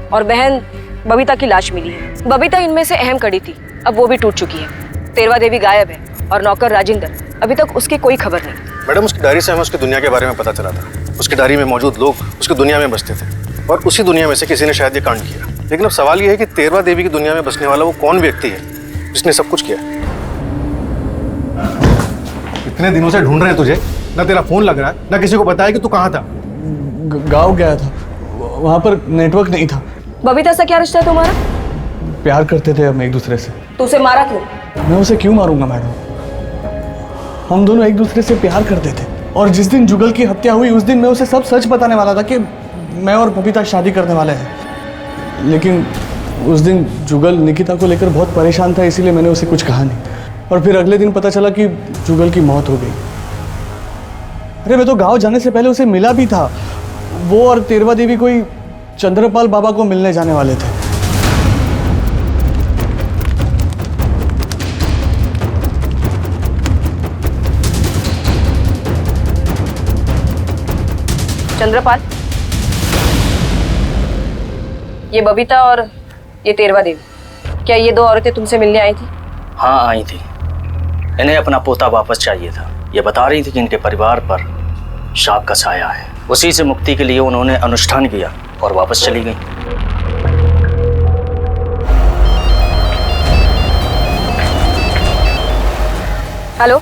और बहन बबीता की लाश मिली है। बबीता इनमें से अहम कड़ी थी, अब वो भी टूट चुकी है। तेरवा देवी गायब है और नौकर राजेंद्र, अभी तक उसकी कोई खबर नहीं।
मैडम, उसकी डायरी से हमें उसकी दुनिया के बारे में पता चला था। उसकी डायरी में मौजूद लोग उसकी दुनिया में बसते थे और उसी दुनिया में से किसी ने शायद ये कांड किया। लेकिन अब सवाल ये है कि तेरवा देवी की दुनिया में बसने वाला वो कौन व्यक्ति है जिसने सब कुछ किया। इतने दिनों से ढूंढ रहे हैं तुझे, ना तेरा फोन लग रहा है, ना किसी को पता है कि तू कहाँ था।
गाँव गया था, वहाँ पर नेटवर्क नहीं था।
बबीता से क्या रिश्ता है तुम्हारा?
प्यार करते थे हम एक दूसरे से।
तो उसे मारा क्यों?
मैं उसे क्यों मारूंगा मैडम? हम दोनों एक दूसरे से प्यार करते थे और जिस दिन जुगल की हत्या हुई उस दिन मैं उसे सब सच बताने वाला था कि मैं और बबीता शादी करने वाले हैं। लेकिन उस दिन जुगल निकिता को लेकर बहुत परेशान था, इसीलिए मैंने उसे कुछ कहा नहीं। और फिर अगले दिन पता चला कि जुगल की मौत हो गई। अरे मैं तो गांव जाने से पहले उसे मिला भी था। वो और तेरवा देवी कोई चंद्रपाल बाबा को मिलने जाने वाले थे।
चंद्रपाल, ये बबीता और ये तेरवा देवी, क्या ये 2 औरतें तुमसे मिलने आई थी?
हाँ आई थी। इन्हें अपना पोता वापस चाहिए था। ये बता रही थी कि इनके परिवार पर शाप का साया है। उसी से मुक्ति के लिए उन्होंने अनुष्ठान किया और वापस चली गई।
हेलो,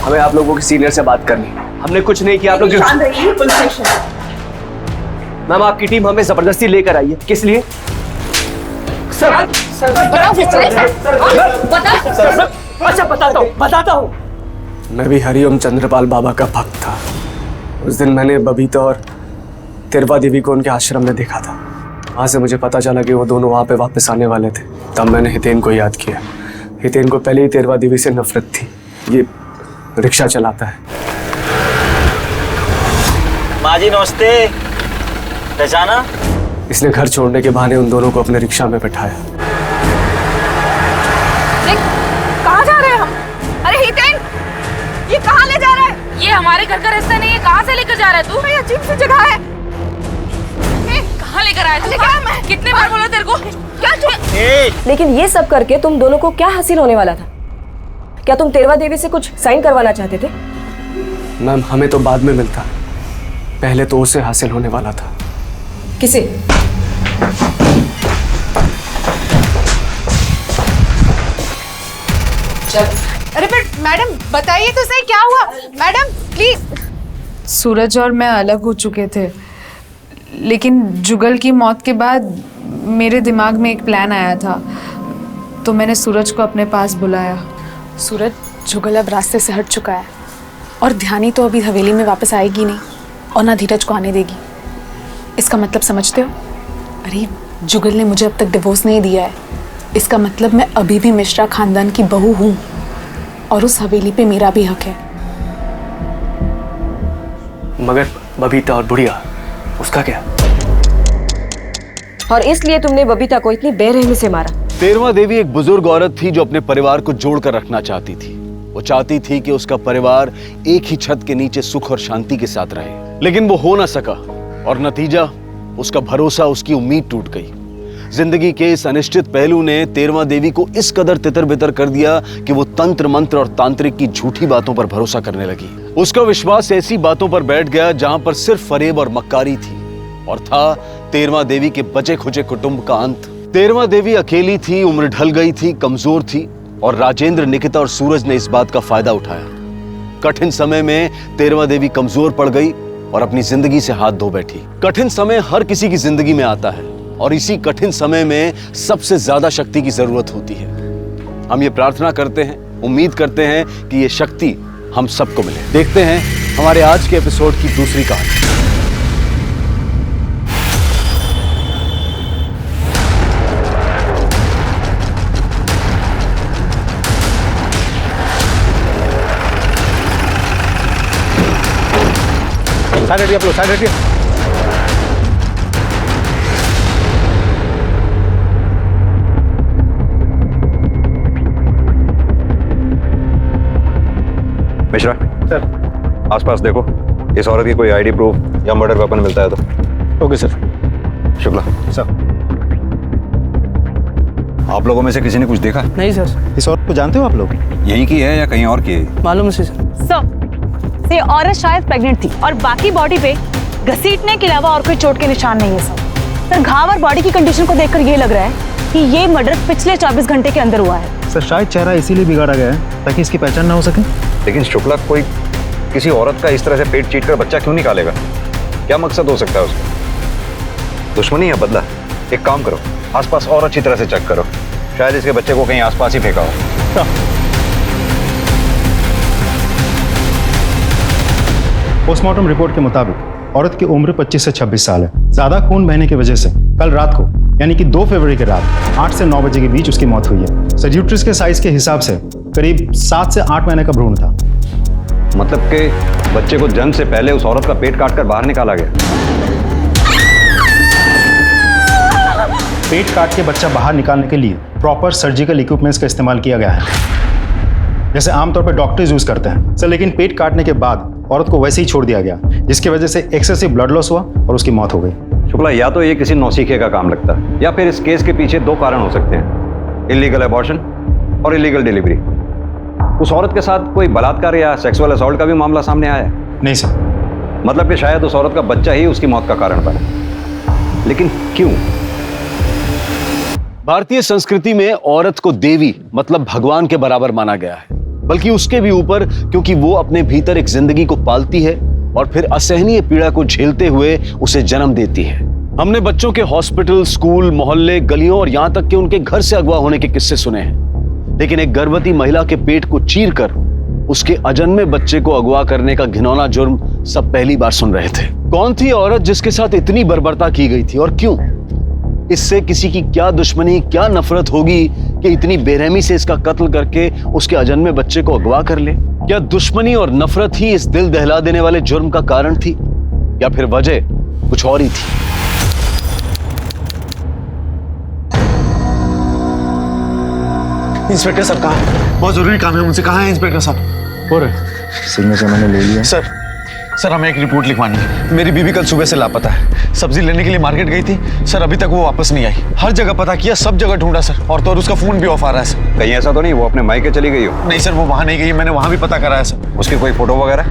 हमें आप लोगों के सीनियर से बात करनी है। हमने कुछ नहीं किया। आप लोग
पुलिस स्टेशन।
मैम, आपकी टीम हमें जबरदस्ती लेकर आई है। किस लिए? अच्छा बताता हूँ। मैं भी हरिओम चंद्रपाल बाबा का भक्त था। उस दिन मैंने बबीता और तेरवा देवी को उनके आश्रम में देखा था। वहाँ से मुझे पता चला कि वो दोनों वहाँ पे वापस आने वाले थे। तब मैंने हितेन को याद किया। हितेन को पहले ही तेरवा देवी से नफरत थी। ये रिक्शा चलाता है।
माँ जी नमस्ते। पहचाना?
इसने घर छोड़ने के बहाने उन दोनों को अपने रिक्शा में बैठाया।
कहाँ जा रहे हैं हम? अरे हितेन, ये कहाँ ले जा रहा है?
ये हमारे घर का रास्ता नहीं है, कहाँ से लेकर जा रहा है तू?
ये अजीब सी जगह है।
कहाँ लेकर आया तू? कितने बार बोला तेरे को? क्या
लेकिन ये सब करके तुम दोनों को क्या हासिल होने वाला था? क्या तुम तेरवा देवी से कुछ साइन करवाना चाहते थे?
मैम हमें तो बाद में मिलता, पहले तो उसे हासिल होने वाला था।
किसे?
अरे पर मैडम बताइए तो सही क्या हुआ? Madam please. सूरज और मैं अलग हो चुके थे, लेकिन जुगल की मौत के बाद मेरे दिमाग में एक प्लान आया था, तो मैंने सूरज को अपने पास बुलाया।
सूरज, जुगल अब रास्ते से हट चुका है और ध्यानी तो अभी हवेली में वापस आएगी नहीं और ना धीरज को आने देगी। इसका मतलब समझते हो? अरे जुगल ने मुझे अब तक डिवोर्स नहीं दिया है, इसका मतलब मैं अभी भी मिश्रा खानदान की बहू हूँ और उस हवेली पे मेरा भी हक है।
मगर बबीता और बुढ़िया, उसका क्या?
और इसलिए तुमने बबीता को इतनी बेरहमी से मारा?
तेरवा देवी एक बुजुर्ग औरत थी जो अपने परिवार को जोड़कर रखना चाहती थी। वो चाहती थी कि उसका परिवार एक ही छत के नीचे सुख और शांति के साथ रहे, लेकिन वो हो ना सका और नतीजा, उसका भरोसा, उसकी उम्मीद टूट गई। जिंदगी के इस अनिश्चित पहलू ने तेरवा देवी को इस कदर तितर बितर कर दिया कि वो तंत्र मंत्र और तांत्रिक की झूठी बातों पर भरोसा करने लगी। उसका विश्वास ऐसी बातों पर बैठ गया जहां पर सिर्फ फरेब और मक्कारी थी, और था तेरवा देवी के बचे खुचे कुटुंब का अंत। तेरवा देवी अकेली थी, उम्र ढल गई थी, कमजोर थी, और राजेंद्र, निकिता और सूरज ने इस बात का फायदा उठाया। कठिन समय में तेरवा देवी कमजोर पड़ गई और अपनी जिंदगी से हाथ धो बैठी। कठिन समय हर किसी की जिंदगी में आता है, और इसी कठिन समय में सबसे ज्यादा शक्ति की जरूरत होती है। हम ये प्रार्थना करते हैं, उम्मीद करते हैं कि ये शक्ति हम सबको मिले। देखते हैं हमारे आज के एपिसोड की दूसरी कहानी।
साइड हटिए आप लोग, साइड हटिए।
मिश्रा सर, आसपास देखो, इस औरत की कोई आईडी प्रूफ या मर्डर वेपन मिलता है तो।
Okay sir.
शुक्ला
सर।
आप लोगों में से किसी ने कुछ देखा?
नहीं सर।
इस औरत को जानते हो आप लोग? यहीं की है या कहीं और की है?
मालूम है सर।
सर, ये औरत शायद प्रेग्नेंट थी और बाकी बॉडी पे घसीटने के अलावा और कोई चोट के निशान नहीं है सर। सर, घाव और बॉडी की कंडीशन को देखकर ये लग रहा है कि ये मर्डर पिछले 24 घंटे के अंदर हुआ है।
सर, शायद चेहरा इसीलिए बिगाड़ा गया है ताकि इसकी पहचान ना हो सके। लेकिन शुक्ला, कोई किसी औरत का इस तरह से पेट चीट कर बच्चा क्यों निकालेगा? क्या मकसद हो सकता है उसका? दुश्मनी या बदला? एक काम करो, आसपास और अच्छी तरह से चेक करो, शायद इसके बच्चे को कहीं आसपास ही फेंका हो।
पोस्टमार्टम रिपोर्ट के मुताबिक औरत की उम्र 25 से 26 साल है। ज्यादा खून बहने की वजह से कल रात को, यानी कि 2 फरवरी की रात 8 से 9 बजे के बीच उसकी मौत हुई है। सर, यूट्रस के साइज के हिसाब से करीब 7 से 8 महीने का भ्रूण था।
मतलब कि बच्चे को जन्म से पहले उस औरत का पेट काटकर बाहर निकाला गया।
पेट काट के बच्चा बाहर निकालने के लिए प्रॉपर सर्जिकल इक्विपमेंट्स का इस्तेमाल किया गया है, जैसे आमतौर पर डॉक्टर्स यूज करते हैं सर। लेकिन पेट काटने के बाद औरत को वैसे ही छोड़ दिया गया, जिसकी वजह से एक्सेसिव ब्लड लॉस हुआ और उसकी मौत हो गई।
शुक्ला, या तो ये किसी नौसीखे का काम लगता है, या फिर इस केस के पीछे 2 कारण हो सकते हैं, इलीगल अबॉर्शन और इलीगल डिलीवरी। उस औरत के साथ कोई बलात्कार या सेक्सुअल असॉल्ट का भी मामला सामने आया है?
नहीं सर।
मतलब कि शायद उस औरत का बच्चा ही उसकी मौत का कारण बना, लेकिन क्यों?
भारतीय संस्कृति में औरत को देवी मतलब भगवान के बराबर माना गया है, बल्कि उसके भी ऊपर, क्योंकि वो अपने भीतर एक जिंदगी को पालती है और फिर असहनीय पीड़ा को झेलते हुए उसे जन्म देती है। हमने बच्चों के हॉस्पिटल, स्कूल, मोहल्ले, गलियों और यहां तक कि उनके घर से अगवा होने के किस्से सुने हैं, लेकिन एक गर्भवती महिला के पेट को चीरकर उसके अजन्मे बच्चे को अगवा करने का घिनौना जुर्म सब पहली बार सुन रहे थे। कौन थी औरत जिसके साथ इतनी बर्बरता की गई थी और क्यों? इससे किसी की क्या दुश्मनी, क्या नफरत होगी कि इतनी बेरहमी से इसका कत्ल करके उसके अजन्मे बच्चे को अगवा कर ले? क्या दुश्मनी और नफरत ही इस दिल दहला देने वाले जुर्म का कारण थी, या फिर वजह कुछ और ही थी?
इंस्पेक्टर साहब कहाँ? बहुत जरूरी काम है मुझसे। कहाँ है इंस्पेक्टर साहब?
हो रहे
सिग्नेचर मैंने ले लिया।
सर हमें एक रिपोर्ट लिखवानी है। मेरी बीवी कल सुबह से लापता है। सब्जी लेने के लिए मार्केट गई थी सर, अभी तक वो वापस नहीं आई। हर जगह पता किया, सब जगह ढूंढा सर, और तो और उसका फोन भी ऑफ आ रहा है सर। कहीं ऐसा तो नहीं वो अपने मायके चली गई हो? नहीं सर, वो वहां नहीं गई, मैंने वहां भी पता करा है सर। उसकी कोई फोटो वगैरह?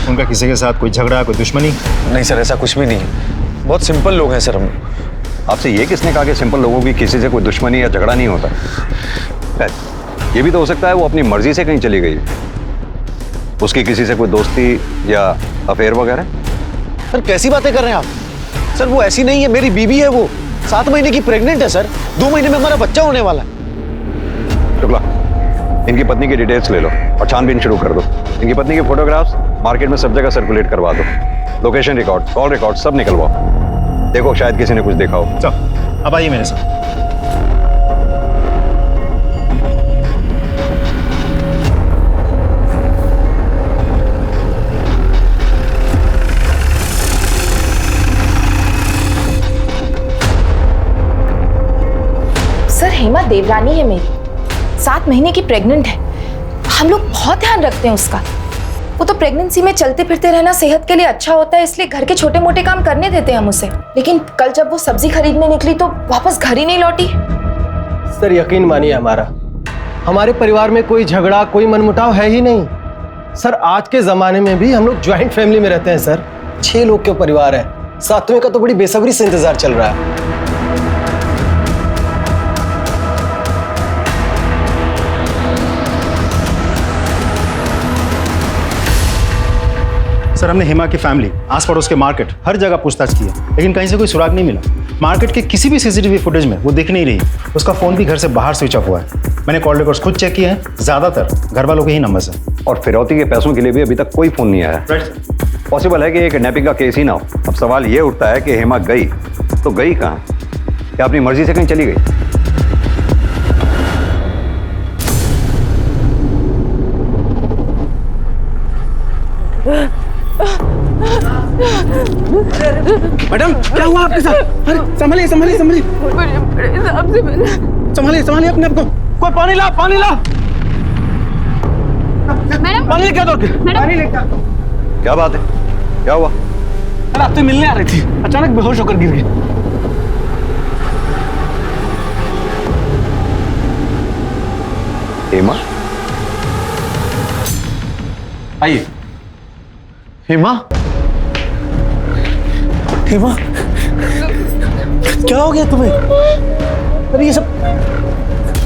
उनका किसी के साथ कोई झगड़ा, कोई दुश्मनी?
नहीं सर, ऐसा कुछ भी नहीं है। बहुत सिंपल लोग हैं सर हम। आपसे ये किसने कहा कि सिंपल लोगों की किसी से कोई दुश्मनी या झगड़ा नहीं होता? ये भी तो हो सकता है वो अपनी मर्जी से कहीं चली गई, उसकी किसी से कोई दोस्ती या अफेयर वगैरह।
सर कैसी बातें कर रहे हैं आप? सर वो ऐसी नहीं है, मेरी बीवी है वो, 7 महीने की प्रेग्नेंट है सर, 2 महीने में हमारा बच्चा होने वाला है।
शुक्ला, इनकी पत्नी की डिटेल्स ले लो और छानबीन शुरू कर दो। इनकी पत्नी की फोटोग्राफ्स मार्केट में सब जगह सर्कुलेट करवा दो। लोकेशन रिकॉर्ड, कॉल रिकॉर्ड सब निकलवाओ। देखो शायद किसी ने कुछ देखा हो।
चलो अब आइए मेरे साथ।
सर हेमा देवरानी है मेरी, 7 महीने की प्रेग्नेंट है। हम लोग बहुत ध्यान रखते हैं उसका। वो तो प्रेगनेंसी में चलते फिरते रहना सेहत के लिए अच्छा होता है, इसलिए घर के छोटे मोटे काम करने देते हैं हम उसे। लेकिन कल जब वो सब्जी खरीदने निकली तो वापस घर ही नहीं लौटी।
सर यकीन मानिए हमारे परिवार में कोई झगड़ा, कोई मनमुटाव है ही नहीं सर। आज के जमाने में भी हम लोग ज्वाइंट फैमिली में रहते हैं सर। 6 लोग के परिवार है, 7वें का तो बड़ी बेसब्री से इंतजार चल रहा है।
सर हमने हेमा की फैमिली, आस पड़ोस के मार्केट, हर जगह पूछताछ की है, लेकिन कहीं से कोई सुराग नहीं मिला। मार्केट के किसी भी सीसीटीवी फुटेज में वो दिख नहीं रही। उसका फोन भी घर से बाहर स्विच ऑफ हुआ है। मैंने कॉल रिकॉर्ड्स खुद चेक किए हैं, ज्यादातर घर वालों के ही नंबर है।
और फिरौती के पैसों के लिए भी अभी तक कोई फोन नहीं आया। पॉसिबल है कि ये किडनैपिंग का केस ही ना हो। अब सवाल ये उठता है कि हेमा गई तो गई कहाँ? क्या अपनी मर्जी से कहीं चली गई?
मैडम क्या हुआ आपके साथ? अरे संभालिए संभालिए संभालिए, संभालिए संभालिए अपने आप को। कोई पानी ला, पानी ला।
मैडम
पानी लेके आ दो, पानी लेके आ।
क्या बात है, क्या हुआ?
अरे आपसे मिलने आ रही थी, अचानक बेहोश होकर गिर गई।
हेमा?
आइए। हेमा, हेमा क्या हो गया तुम्हें? अरे ये सब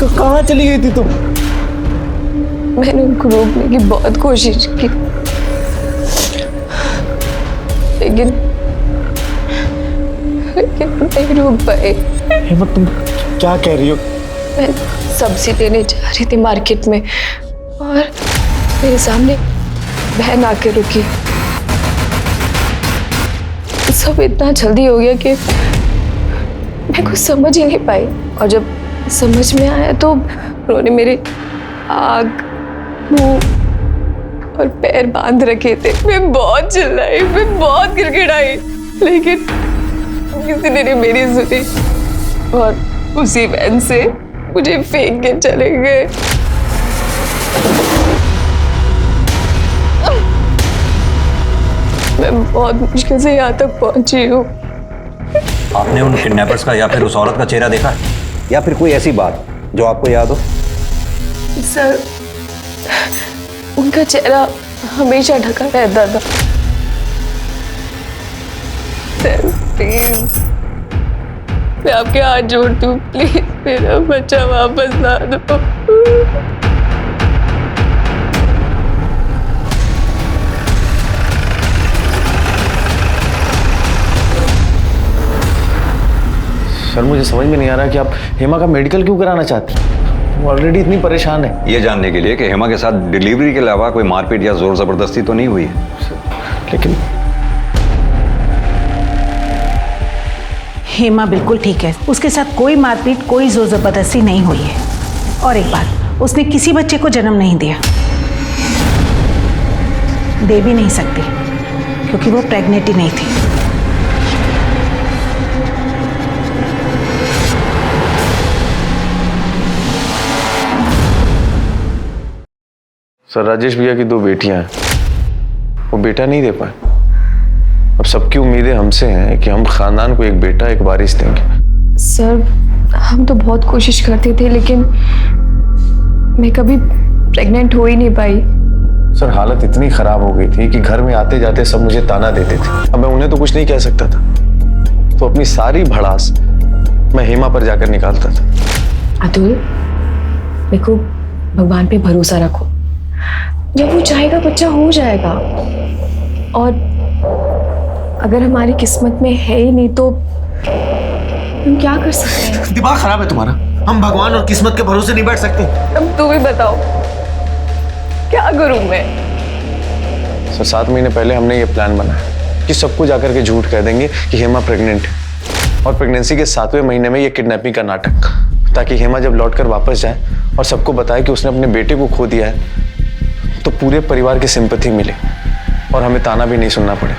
कहाँ चली गई थी तुम?
मैंने उनको रोकने की बहुत कोशिश की, लेकिन नहीं रोक पाए।
हेमा तुम क्या कह रही हो?
मैं सब्जी लेने जा रही थी मार्केट में और मेरे सामने बहन आके रुकी। सब इतना जल्दी हो गया कि मैं कुछ समझ ही नहीं पाई, और जब समझ में आया तो उन्होंने मेरे आँख, मुंह और पैर बांध रखे थे। मैं बहुत चिल्लाई, मैं बहुत गिड़गिड़ाई, लेकिन किसी ने नहीं मेरी सुनी और उसी वैन से मुझे फेंक के चले गए। मैं बहुत मुश्किल से यहाँ तक पहुंची हूँ।
आपने उन किडनैपर्स का या फिर उस औरत का चेहरा देखा है, या फिर कोई ऐसी बात जो आपको याद हो?
सर उनका चेहरा हमेशा ढका रहता था। सर प्लीज, मैं आपके हाथ जोड़ती हूँ, प्लीज मेरा बच्चा वापस ला दो।
सर मुझे समझ में नहीं आ रहा कि आप हेमा का मेडिकल क्यों कराना चाहती हैं? वो ऑलरेडी इतनी परेशान है।
ये जानने के लिए कि हेमा के साथ डिलीवरी के अलावा कोई मारपीट या जोर जबरदस्ती तो नहीं हुई है।
लेकिन
हेमा बिल्कुल ठीक है, उसके साथ कोई मारपीट, कोई जोर जबरदस्ती नहीं हुई है। और एक बात, उसने किसी बच्चे को जन्म नहीं दिया, दे भी नहीं सकती क्योंकि वो प्रेग्नेंट ही नहीं थी।
सर राजेश भैया की 2 बेटियां हैं, वो बेटा नहीं दे पाए। अब सबकी उम्मीदें हमसे हैं कि हम खानदान को एक बेटा एक वारिस देंगे।
सर हम तो बहुत कोशिश करते थे, लेकिन मैं कभी प्रेग्नेंट हो ही नहीं पाई।
सर हालत इतनी खराब हो गई थी कि घर में आते जाते सब मुझे ताना देते थे। अब मैं उन्हें तो कुछ नहीं कह सकता था, तो अपनी सारी भड़ास मैं हेमा पर जाकर निकालता था।
अतुल, देखो भगवान पे भरोसा रखो, जब वो चाहेगा बच्चा हो जाएगा। और अगर हमारी किस्मत में है ही नहीं तो हम क्या कर सकते हैं?
दिमाग खराब है तुम्हारा। हम भगवान और किस्मत के भरोसे नहीं बैठ सकते।
अब तू भी बताओ क्या करूं मैं?
सर 7 महीने पहले हमने ये प्लान बनाया कि सबको जाकर के झूठ कह देंगे कि हेमा प्रेग्नेंट है, और प्रेगनेंसी के 7वें महीने में ये किडनैपिंग का नाटक, ताकि हेमा जब लौटकर वापस जाए और सबको बताए कि उसने अपने बेटे को खो दिया है, तो पूरे परिवार की सिंपैथी मिले और हमें ताना भी नहीं सुनना पड़े।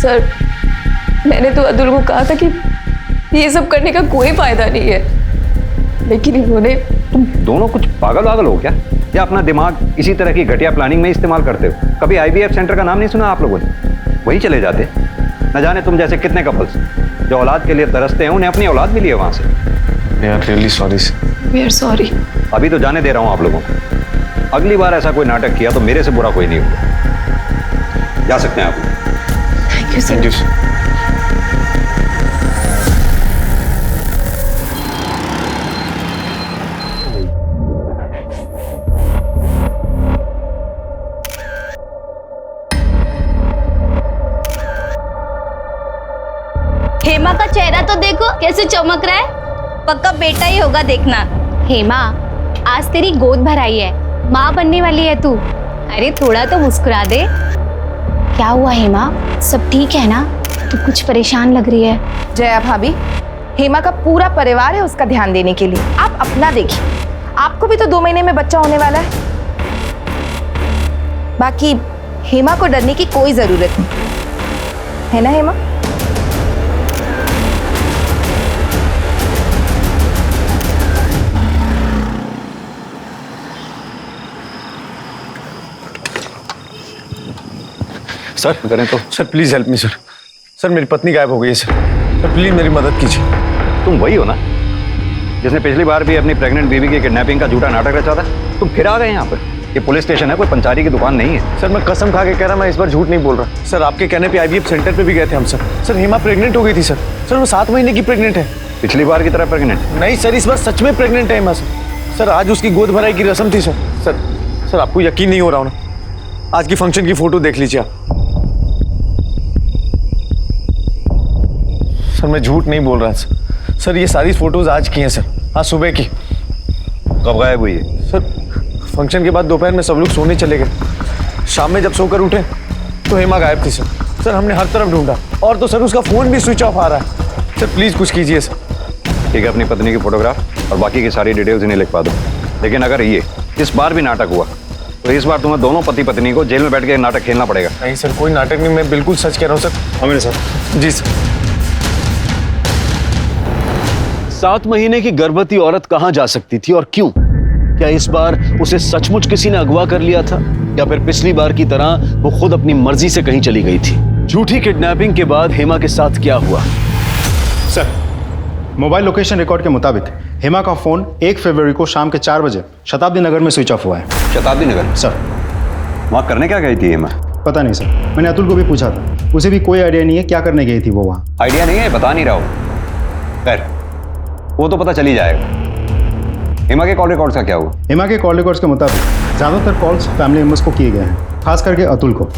सर मैंने तो अतुल को कहा था कि ये सब करने का कोई फायदा नहीं है, लेकिन इन्होंने।
तुम दोनों कुछ पागल हो क्या, या अपना दिमाग इसी तरह की घटिया प्लानिंग में इस्तेमाल करते हो? कभी IVF सेंटर का नाम नहीं सुना आप लोगों ने? वही चले जाते। न जाने तुम जैसे कितने कपल्स जो औलाद के लिए तरसते हैं, उन्हें अपनी औलाद मिली है वहां से।
यार really sorry sir.
We are sorry.
अभी तो जाने दे रहा हूं आप लोगों को। अगली बार ऐसा कोई नाटक किया तो मेरे से बुरा कोई नहीं होगा। जा सकते हैं आप।
Thank you sir.
हेमा का चेहरा तो देखो कैसे चमक रहा है, पक्का बेटा ही होगा देखना। हेमा आज तेरी गोद भराई है, माँ बनने वाली है तू। अरे थोड़ा तो मुस्कुरा दे। क्या हुआ हेमा, सब ठीक है ना? तू कुछ परेशान लग रही है।
जया भाभी, हेमा का पूरा परिवार है उसका ध्यान देने के लिए, आप अपना देखिए। आपको भी तो 2 महीने में बच्चा होने वाला है। बाकी हेमा को डरने की कोई जरूरत नहीं है ना हेमा?
सर करें तो। Sir please help me sir. Sir मेरी पत्नी गायब हो गई है सर। सर प्लीज मेरी मदद कीजिए।
तुम वही हो ना जिसने पिछली बार भी अपनी प्रेग्नेंट बीवी की किडनैपिंग का झूठा नाटक रचा था? तुम फिर आ गए यहाँ पर। ये पुलिस स्टेशन है, कोई पंचायती की दुकान नहीं है।
सर मैं कसम खा के कह रहा, मैं इस बार झूठ नहीं बोल रहा। सर आपके कहने पे IVF सेंटर पे भी गए थे हम सर। सर हेमा प्रेग्नेंट हो गई थी सर। सर वो 7 महीने की प्रेग्नेंट है।
पिछली बार की तरह प्रेग्नेंट?
नहीं सर, इस बार सच में प्रेग्नेंट है हेमा सर। सर आज उसकी गोद भराई की रस्म थी सर। सर आपको यकीन नहीं हो रहा ना? आज की फंक्शन की फोटो देख लीजिए आप। सर मैं झूठ नहीं बोल रहा सर। सर ये सारी फोटोज आज की हैं सर, आज सुबह की।
कब गायब हुई है?
सर फंक्शन के बाद दोपहर में सब लोग सोने चले गए। शाम में जब सोकर उठे तो हेमा गायब थी सर। सर हमने हर तरफ ढूंढा, और तो सर उसका फोन भी स्विच ऑफ आ रहा है। सर प्लीज कुछ कीजिए सर।
ठीक है, अपनी पत्नी की फोटोग्राफ और बाकी की सारी डिटेल्स इन्हें लिखवा दो। लेकिन अगर ये इस बार भी नाटक हुआ तो इस बार तुम्हें दोनों पति पत्नी को जेल में बैठ के नाटक खेलना पड़ेगा।
नहीं सर, कोई नाटक नहीं, मैं बिल्कुल सच कह रहा हूँ सर।
मेरे साथ।
जी सर।
7 महीने की गर्भवती औरत कहां जा सकती थी और क्यों? क्या इस बार उसे सचमुच किसी ने अगवा कर लिया था, या फिर पिछली बार की तरह वो खुद अपनी मर्जी से कहीं चली गई थी? झूठी किडनैपिंग के बाद हेमा के साथ क्या हुआ?
सर, मोबाइल लोकेशन रिकॉर्ड के मुताबिक हेमा का फोन 1 फरवरी को शाम के 4 बजे शताब्दी नगर में स्विच ऑफ हुआ है।
शताब्दी नगर?
सर
वहाँ करने क्या गई थी हेमा?
पता नहीं सर, मैंने अतुल को भी पूछा था, उसे भी कोई आइडिया नहीं है क्या करने गई थी वो वहाँ।
आइडिया नहीं है, बता नहीं रहा हूँ। खैर वो तो पता चली जाएगा। हेमा के कॉल रिकॉर्ड्स का क्या हुआ?
हेमा के कॉल रिकॉर्ड्स के मुताबिक ज़्यादातर कॉल्स फैमिली मेम्बर्स को किए गए हैं, खास करके अतुल को।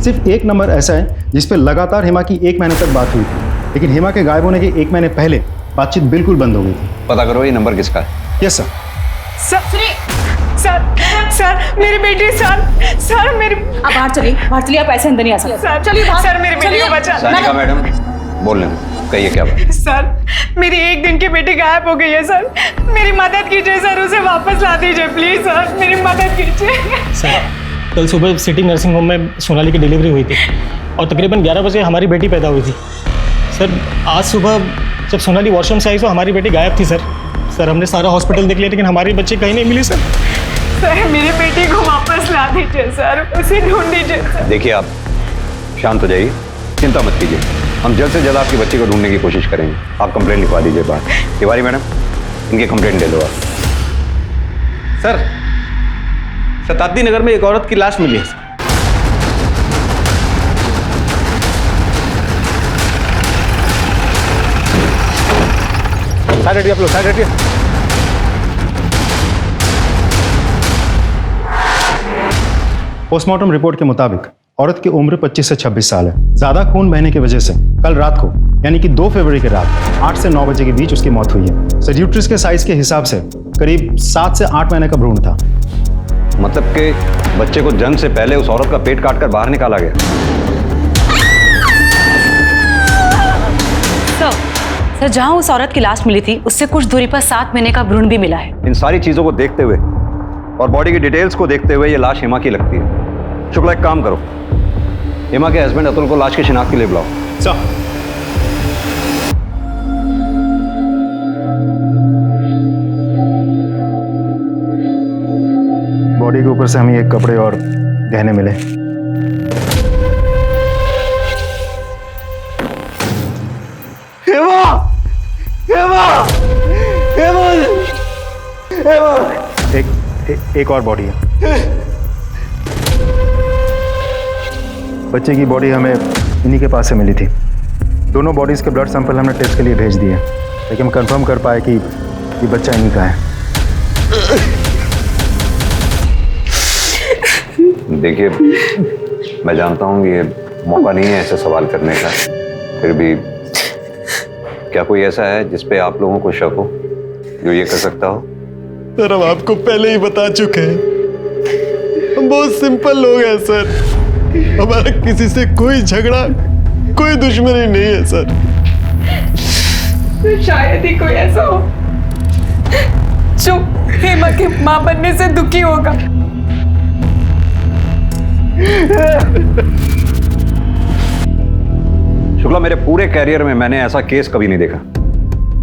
सिर्फ एक नंबर ऐसा है जिस पे लगातार हेमा की 1 महीने तक बात हुई थी, लेकिन हेमा के गायब होने के 1 महीने पहले बातचीत बिल्कुल बंद हो गई थी।
पता करो ये नंबर किसका है।
Yes sir.
सर मेरी बेटी सर मेरी। आप बाहर चलिए आप ऐसे अंदर नहीं आ सकते। सर चलिए सर मेरी बेटी को बचा।
सानिका मैडम बोल लें, कहिए क्या बात?
सर मेरी 1 दिन की बेटी गायब हो गई है सर, मेरी मदद कीजिए सर, उसे वापस ला दीजिए प्लीज सर, मेरी मदद कीजिए।
सर कल सुबह सिटी नर्सिंग होम में सोनाली की डिलीवरी हुई थी और तकरीबन 11 बजे हमारी बेटी पैदा हुई थी। सर आज सुबह जब सोनाली वॉशरूम से आई तो हमारी बेटी गायब थी सर। हमने सारा हॉस्पिटल देख लिया लेकिन हमारी बच्ची कहीं नहीं मिली सर।
सर मेरी बेटी को वापस ला दीजिए सर, उसे ढूंढ दीजिए सर।
देखिए आप शांत हो जाइए, चिंता मत कीजिए, हम जल्द से जल्द आपकी बच्ची को ढूंढने की कोशिश करेंगे। आप कंप्लेंट लिखवा दीजिए बाहर। तिवारी मैडम, इनकी कंप्लेंट ले लो आप।
सर, शताब्दी नगर में एक औरत की लाश मिली है। साइड हटिए आप लोग, साइड हटिए।
पोस्टमार्टम रिपोर्ट के मुताबिक औरत की उम्र 25 से 26 साल है। ज्यादा खून बहने की वजह से कल रात को यानी कि 2 फरवरी की रात 8 से 9 बजे के बीच उसकी मौत हुई है। सर्ड्यूट्रिस के साइज के हिसाब से करीब 7 से 8 महीने का भ्रूण था।
मतलब कि बच्चे को जन्म से पहले उस औरत का पेट काटकर बाहर निकाला गया।
सर, जहां उस औरत की लाश मिली थी उससे कुछ दूरी पर 7 महीने का भ्रूण भी मिला है।
इन सारी चीजों को देखते हुए और बॉडी की डिटेल्स को देखते हुए ये लाश हेमा की लगती है। शुक्ला, एक काम करो, हेमा के हस्बैंड अतुल को लाश की शिनाख्त के लिए बुलाओ।
सर, बॉडी के ऊपर से हमें एक कपड़े और गहने मिले।
हेमा! हेमा! हेमा! हेमा!
एक और बॉडी है। बच्चे की बॉडी हमें इन्हीं के पास से मिली थी। दोनों बॉडीज के ब्लड सैंपल हमने टेस्ट के लिए भेज दिए, लेकिन हम कंफर्म कर पाए कि ये बच्चा इन्हीं का है।
देखिए, मैं जानता हूँ ये मौका नहीं है ऐसे सवाल करने का, फिर भी क्या कोई ऐसा है जिस पे आप लोगों को शक हो, जो ये कर सकता हो?
सर, हम आपको पहले ही बता चुके हैं, हम बहुत सिंपल लोग हैं सर। हमारा किसी से कोई झगड़ा, कोई दुश्मनी नहीं है सर।
शायद ही कोई ऐसा हो जो हेमा के मां बनने से दुखी होगा।
शुक्ला, मेरे पूरे कैरियर में मैंने ऐसा केस कभी नहीं देखा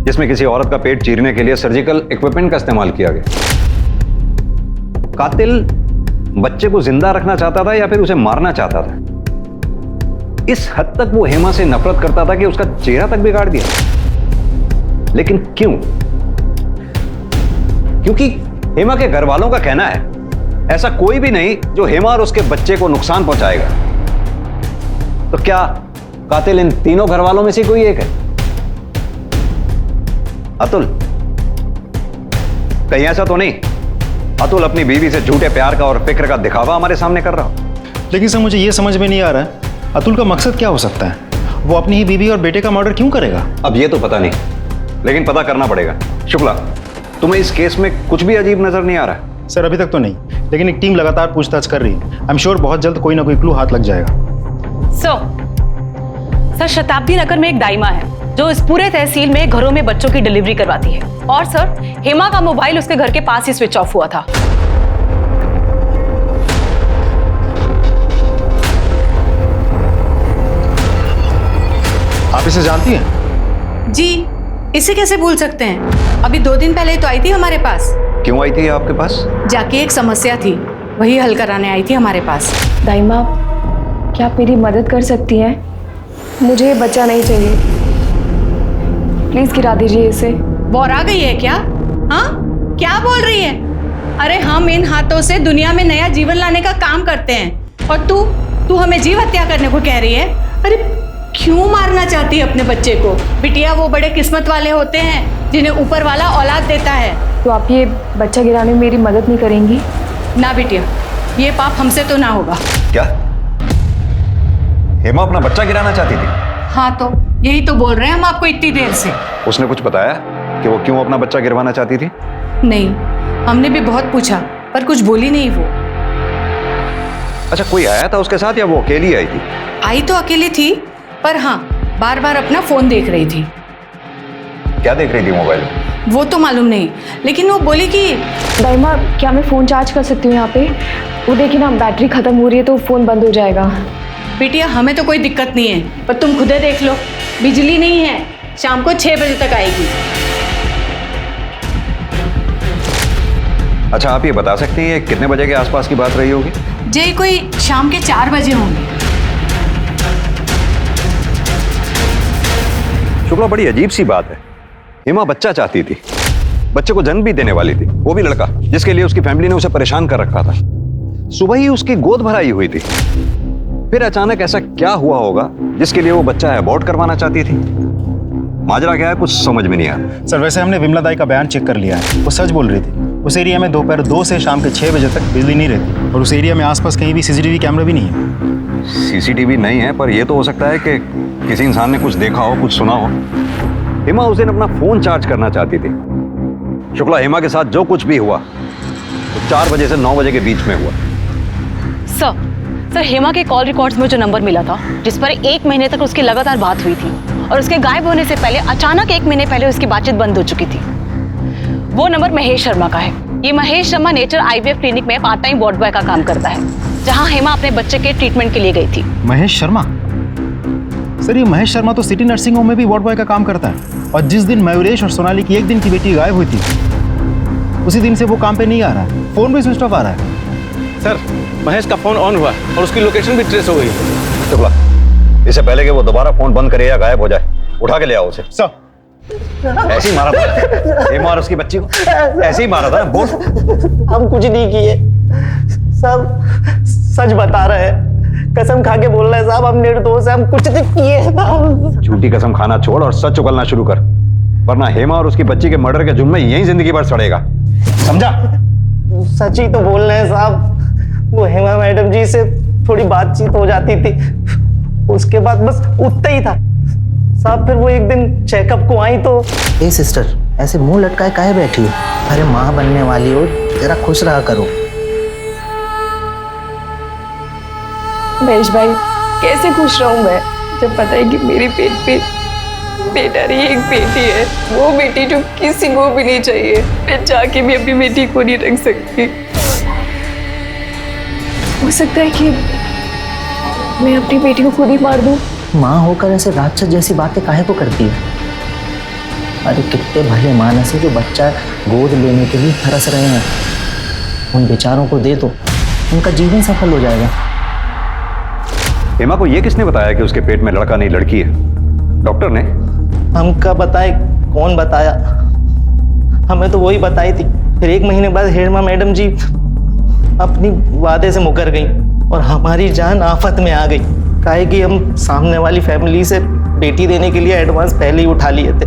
जिसमें किसी औरत का पेट चीरने के लिए सर्जिकल इक्विपमेंट का इस्तेमाल किया गया। कातिल बच्चे को जिंदा रखना चाहता था या फिर उसे मारना चाहता था। इस हद तक वो हेमा से नफरत करता था कि उसका चेहरा तक बिगाड़ दिया। लेकिन क्यों? क्योंकि हेमा के घर वालों का कहना है ऐसा कोई भी नहीं जो हेमा और उसके बच्चे को नुकसान पहुंचाएगा। तो क्या कातिल इन तीनों घर वालों में से कोई एक है? अतुल, कहीं ऐसा तो नहीं अतुल अपनी बीवी से झूठे प्यार का और फिक्र का दिखावा हमारे सामने कर रहा हो?
लेकिन सर, मुझे ये समझ में नहीं आ रहा है अतुल का मकसद क्या हो सकता है। वो अपनी ही बीवी और बेटे का मर्डर क्यों करेगा?
अब ये तो पता नहीं, लेकिन पता करना पड़ेगा। शुक्ला, तुम्हें इस केस में कुछ भी अजीब नजर नहीं आ रहा?
सर, अभी तक तो नहीं, लेकिन एक टीम लगातार पूछताछ कर रही है। आई एम श्योर बहुत जल्द कोई ना कोई क्लू हाथ लग जाएगा।
सर, शताब्दी नगर में एक दाइमा है जो इस पूरे तहसील में घरों में बच्चों की डिलीवरी करवाती है। और सर, हेमा का मोबाइल उसके घर के पास ही स्विच ऑफ हुआ था।
आप इसे जानती हैं?
जी, इसे कैसे भूल सकते हैं? अभी 2 दिन पहले तो आई थी हमारे पास।
क्यों आई थी आपके पास?
जाके एक समस्या थी, वही हल कराने आई थी हमारे पास।
दाइमा, क्या आप मेरी मदद कर सकती हैं? मुझे ये बच्चा नहीं चाहिए, प्लीज गिरा दीजिए इसे।
बोरा गई है क्या? हाँ, क्या बोल रही है? अरे हम इन हाथों से दुनिया में नया जीवन लाने का काम करते हैं, और तू हमें जीव हत्या करने को कह रही है? अरे क्यों मारना चाहती है अपने बच्चे को? बिटिया, वो बड़े किस्मत वाले होते हैं जिन्हें ऊपर वाला औलाद देता है।
तो आप ये बच्चा गिराने में मेरी मदद नहीं करेंगी?
ना बिटिया, ये पाप हमसे तो ना होगा।
क्या हेमा अपना बच्चा गिराना चाहती थी?
हाँ, तो यही तो बोल रहे हैं हम आपको इतनी देर से।
उसने कुछ बताया कि वो क्यों अपना बच्चा गिरवाना चाहती थी?
नहीं, हमने भी बहुत पूछा पर कुछ बोली नहीं वो।
अच्छा, कोई आया था उसके साथ या वो अकेली आई थी?
आई तो अकेली थी, पर हाँ, बार बार अपना फोन देख रही थी।
क्या देख रही थी मोबाइल में?
वो तो मालूम नहीं, लेकिन वो बोली कि
दाइमा, क्या मैं फोन चार्ज कर सकती हूँ यहाँ पे? वो देखिए ना, बैटरी खत्म हो रही है तो फोन बंद हो जाएगा।
बिटिया, हमें तो कोई दिक्कत नहीं है, पर तुम खुदे देख लो, बिजली नहीं है, शाम को 6 बजे तक आएगी।
अच्छा, आप ये बता सकते हैं कितने बजे के आसपास की बात रही होगी?
जी कोई शाम के 4 बजे होंगे।
शुक्ला, बड़ी अजीब सी बात है। हेमा बच्चा चाहती थी, बच्चे को जन्म भी देने वाली थी, वो भी लड़का, जिसके लिए उसकी फैमिली ने उसे परेशान कर रखा था। सुबह ही उसकी गोद भराई हुई थी, फिर अचानक ऐसा क्या हुआ होगा जिसके लिए वो बच्चा अबॉर्ट करवाना चाहती थी? माजरा क्या है, कुछ समझ में नहीं आया।
सर, वैसे हमने विमला दाई का बयान चेक कर लिया है। वो सच बोल रही थी। उस एरिया में दोपहर 2 से शाम के 6 बजे तक बिजली नहीं रहती, और उस एरिया में आसपास कहीं भी सीसीटीवी कैमरा भी नहीं है।
सीसीटीवी नहीं है, पर यह तो हो सकता है कि किसी इंसान ने कुछ देखा हो, कुछ सुना हो। हेमा उस दिन अपना फोन चार्ज करना चाहती थी। शुक्ला, हेमा के साथ जो कुछ भी हुआ तो 4 बजे से 9 बजे के बीच में हुआ।
सर, हेमा के कॉल रिकॉर्ड्स में जो नंबर मिला था, जिस पर 1 महीने तक उसकी लगातार बात हुई थी, और उसके गायब होने से पहले अचानक 1 महीने पहले उसकी बातचीत बंद हो चुकी थी, वो नंबर महेश शर्मा का है। ये Mahesh Sharma nature IVF clinic में पार्ट टाइम वार्ड बॉय का काम करता है, जहां हेमा अपने बच्चे के ट्रीटमेंट के लिए गई थी।
महेश शर्मा? सर, ये महेश शर्मा तो सिटी नर्सिंग होम में भी वार्ड बॉय का काम करता है, और जिस दिन मयूरेश और सोनाली की 1 दिन की बेटी गायब हुई थी, उसी दिन से वो काम पे नहीं आ रहा है। फोन भी स्विच ऑफ आ रहा है।
सर, महेश का फोन ऑन हुआ और उसकी लोकेशन भी ट्रेस हो गई।
शुक्ला, इससे पहले कि वो दोबारा फोन बंद करे या गायब हो जाए, उठा के ले आओ उसे।
सर,
ऐसे ही मारा था हेमा और उसकी बच्ची को, ऐसे ही मारा था। बोल।
हम कुछ नहीं किए, सब सच बता रहे हैं, कसम खा के बोल रहे हैं साहब, हम निर्दोष हैं, हम कुछ नहीं किए।
झूठी कसम खाना छोड़ और सच उगलना शुरू कर, वरना हेमा और उसकी बच्ची के मर्डर के जुर्म में यही जिंदगी भर सड़ेगा, समझा?
सच ही तो बोल रहे हैं साहब। वो हेमा मैडम जी से थोड़ी बातचीत हो जाती थी, उसके बाद बस उतना ही था साहब। फिर वो एक दिन चेकअप को आई तो,
ए सिस्टर, ऐसे मुंह लटकाए काहे बैठी हो? अरे माँ बनने वाली हो, जरा खुश रहा करो।
महेश भाई, कैसे खुश रहूं मैं, जब पता है कि मेरे पेट पे बेटा नहीं, एक बेटी है। वो बेटी जो किसी को भी नहीं चाहिए, मैं जाके भी अपनी बेटी को नहीं रख सकती। हो सकता है कि मैं अपनी बेटी को खुद ही मार दूं।
माँ होकर ऐसे राक्षस जैसी बातें काहे को करती है? अरे कितने भले मानस है जो बच्चा गोद लेने के लिए तरस रहे हैं। उन बेचारों को दे दो, उनका जीवन सफल हो जाएगा।
हेमा को ये किसने बताया कि उसके पेट में लड़का नहीं लड़की है? डॉक्टर ने?
हमका बताए, कौन बताया? हमें तो वही बताई थी। फिर 1 महीने बाद हेमा मैडम जी अपनी वादे से मुकर गई और हमारी जान आफत में आ गई। काहे कि हम सामने वाली फैमिली से बेटी देने के लिए एडवांस पहले ही उठा लिए थे,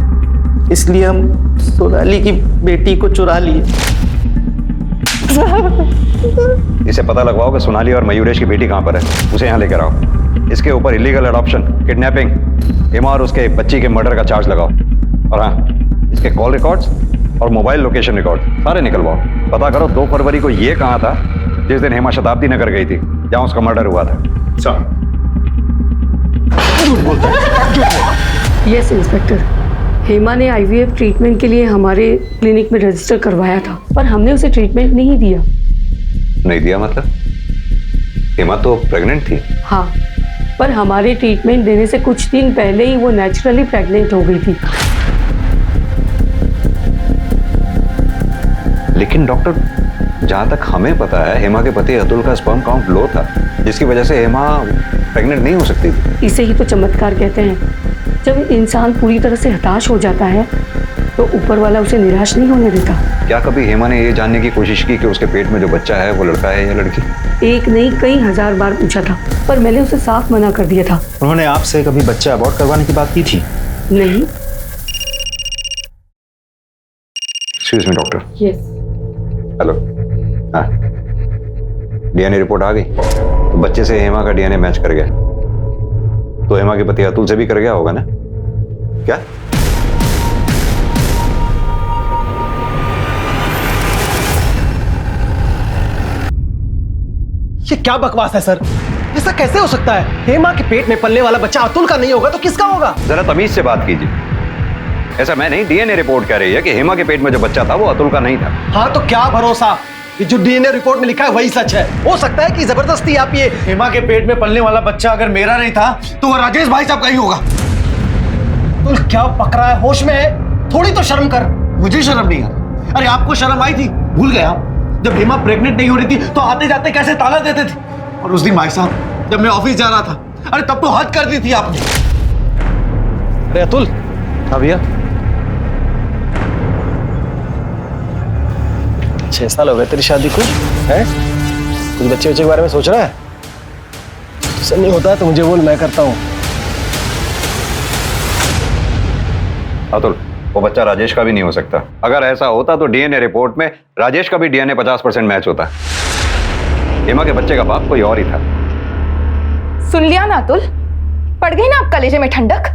इसलिए हम सोनाली की बेटी को चुरा लिए।
इसे पता लगवाओ कि सोनाली और मयूरेश की बेटी कहाँ पर है, उसे यहाँ लेकर आओ। इसके ऊपर इलीगल अडॉप्शन, किडनैपिंग, हेमा और उसके बच्ची के मर्डर का चार्ज लगाओ। और हाँ, इसके कॉल रिकॉर्ड्स और मोबाइल लोकेशन रिकॉर्ड सारे निकलवाओ। पता करो 2 फरवरी को ये कहाँ था जिस दिन हेमा शताब्दी नगर गई थी, जहाँ उसका मर्डर हुआ था। सर,
यस इंस्पेक्टर, हेमा ने आईवीएफ ट्रीटमेंट के लिए हमारे क्लिनिक में रजिस्टर करवाया था, पर हमने उसे ट्रीटमेंट नहीं दिया।
नहीं दिया मतलब? हेमा तो प्रेग्नेंट थी।
हाँ, पर हमारे ट्रीटमेंट देने से कुछ दिन पहले ही वो नेचुरली प्रेग्नेंट हो गई थी।
लेकिन डॉक्टर, जहां तक हमें पता है हेमा के पति अतुल का स्पर्म काउंट लो था, जिसकी वजह से हेमा प्रेग्नेंट नहीं हो सकती थी।
इसे ही तो चमत्कार कहते हैं। जब इंसान पूरी तरह से हताश हो जाता है तो ऊपर वाला उसे निराश नहीं होने देता।
क्या कभी हेमा ने ये जानने की कोशिश की कि उसके पेट में जो बच्चा है वो लड़का है या लड़की?
एक नहीं, कई हजार बार पूछा था, पर मैंने उसे साफ मना कर दिया था।
उन्होंने आपसे कभी बच्चा अबॉर्ट करवाने की बात की थी?
नहीं।
Excuse me doctor.
Yes.
Hello. हाँ, डीएनए रिपोर्ट आ गई? तो बच्चे से हेमा का डीएनए मैच कर गया, तो हेमा के पति अतुल से भी कर गया होगा ना? क्या?
ये क्या बकवास है सर? ऐसा कैसे हो सकता है? हेमा के पेट में पलने वाला बच्चा अतुल का नहीं होगा तो किसका होगा?
जरा तमीज से बात कीजिए। ऐसा मैं नहीं, डीएनए रिपोर्ट कह रही है कि हेमा के पेट में जो बच्चा था वो अतुल का नहीं था।
हाँ, तो क्या भरोसा कि जो डीएनए रिपोर्ट में लिखा है वही सच है? हो सकता है कि जबरदस्ती आप ये हेमा के पेट में पलने वाला बच्चा अगर मेरा नहीं था तो वो राजेश भाई साहब का ही होगा। तो क्या पक रहा है? होश में है? थोड़ी तो शर्म कर। मुझे शर्म नहीं आ। अरे आपको शर्म आई थी, भूल गए आप?
जब हेमा प्रेग्नेंट नहीं हो रही थी तो आते जाते कैसे ताला देते थे। और उस दिन भाई साहब जब मैं ऑफिस जा रहा था, अरे तब तो हद कर दी थी आपने।
अरे अतुल, हाँ भैया। 6 साल हो गए तेरी शादी को, है? कुछ बच्चे के बारे में सोच रहा है? सब नहीं होता है तो मुझे बोल, मैं करता हूँ।
अतुल, वो बच्चा राजेश का भी नहीं हो सकता। अगर ऐसा होता तो डीएनए रिपोर्ट में राजेश का भी डीएनए 50% मैच होता। हेमा के बच्चे का बाप कोई और ही था।
सुन लिया ना अतुल, पड़ गई ना आप कलेजे में ठंडक।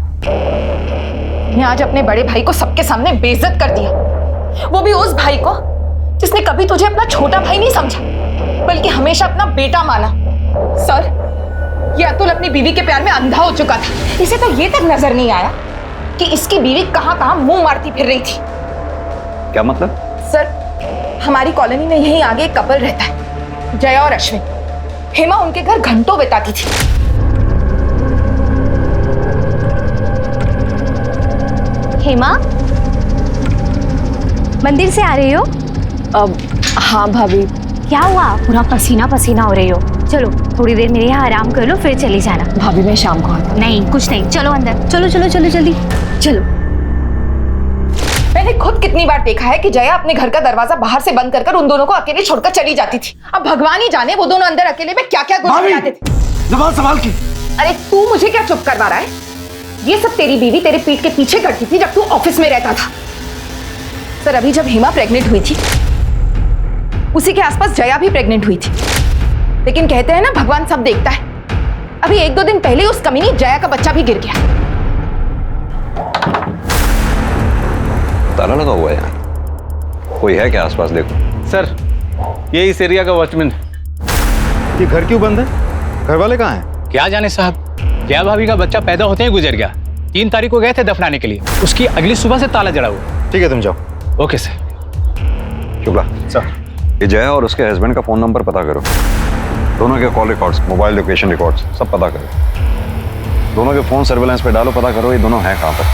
ने आज अपने बड़े भाई को सबके सामने बेइज्जत कर दिया, वो भी उस भाई को जिसने कभी तुझे अपना छोटा भाई नहीं समझा बल्कि हमेशा अपना बेटा माना। सर, ये अतुल अपनी बीवी के प्यार में अंधा हो चुका था। इसे तो ये तक नजर नहीं आया कि इसकी बीवी कहां मुंह मारती फिर रही थी।
क्या मतलब?
सर, हमारी कॉलोनी में यहीं आगे एक कपल रहता है, जया और अश्विन। हेमा उनके घर घंटों बिताती थी।
हेमा, मंदिर से आ रही हो?
हाँ भाभी।
क्या हुआ? पूरा पसीना पसीना हो रही हो। चलो थोड़ी देर मेरे यहाँ आराम कर लो, फिर चली जाना।
भाभी मैं शाम को आता हूँ।
नहीं, कुछ नहीं, चलो अंदर, चलो चलो चलो जल्दी चलो।
मैंने खुद कितनी बार देखा है कि जया अपने घर का दरवाजा बाहर से बंद कर उन दोनों को अकेले छोड़कर चली जाती थी। अब भगवान ही जाने वो दोनों अंदर अकेले में क्या क्या गुस्सा बनाते थे।
जबान संभाल के।
अरे तू मुझे क्या चुप करवा रहा है? ये सब तेरी बीवी तेरे पीठ के पीछे करती थी जब तू ऑफिस में रहता था। सर, अभी जब हेमा प्रेग्नेंट हुई थी उसी के आसपास जया भी प्रेग्नेंट हुई थी, लेकिन कहते हैं ना भगवान सब देखता है। अभी 1-2 दिन पहले उस कमीनी जया का बच्चा भी गिर गया।
ताला लगा हुआ है यहाँ, कोई है क्या आसपास? देखो
सर, ये इस एरिया का वॉचमैन है।
ये घर क्यों बंद है? घर वाले कहाँ हैं?
क्या जाने साहब, जया भाभी का बच्चा पैदा होते ही गुजर गया। 3 तारीख को गए थे दफनाने के लिए, उसकी अगली सुबह से ताला जड़ा हुआ।
ठीक है, तुम जाओ।
Okay sir.
शुक्ला सर, ये जया और उसके हस्बैंड का फोन नंबर पता करो। दोनों के call records, mobile location records सब पता करो। दोनों के फोन सर्वेलेंस पे डालो, पता करो ये दोनों हैं कहाँ पर।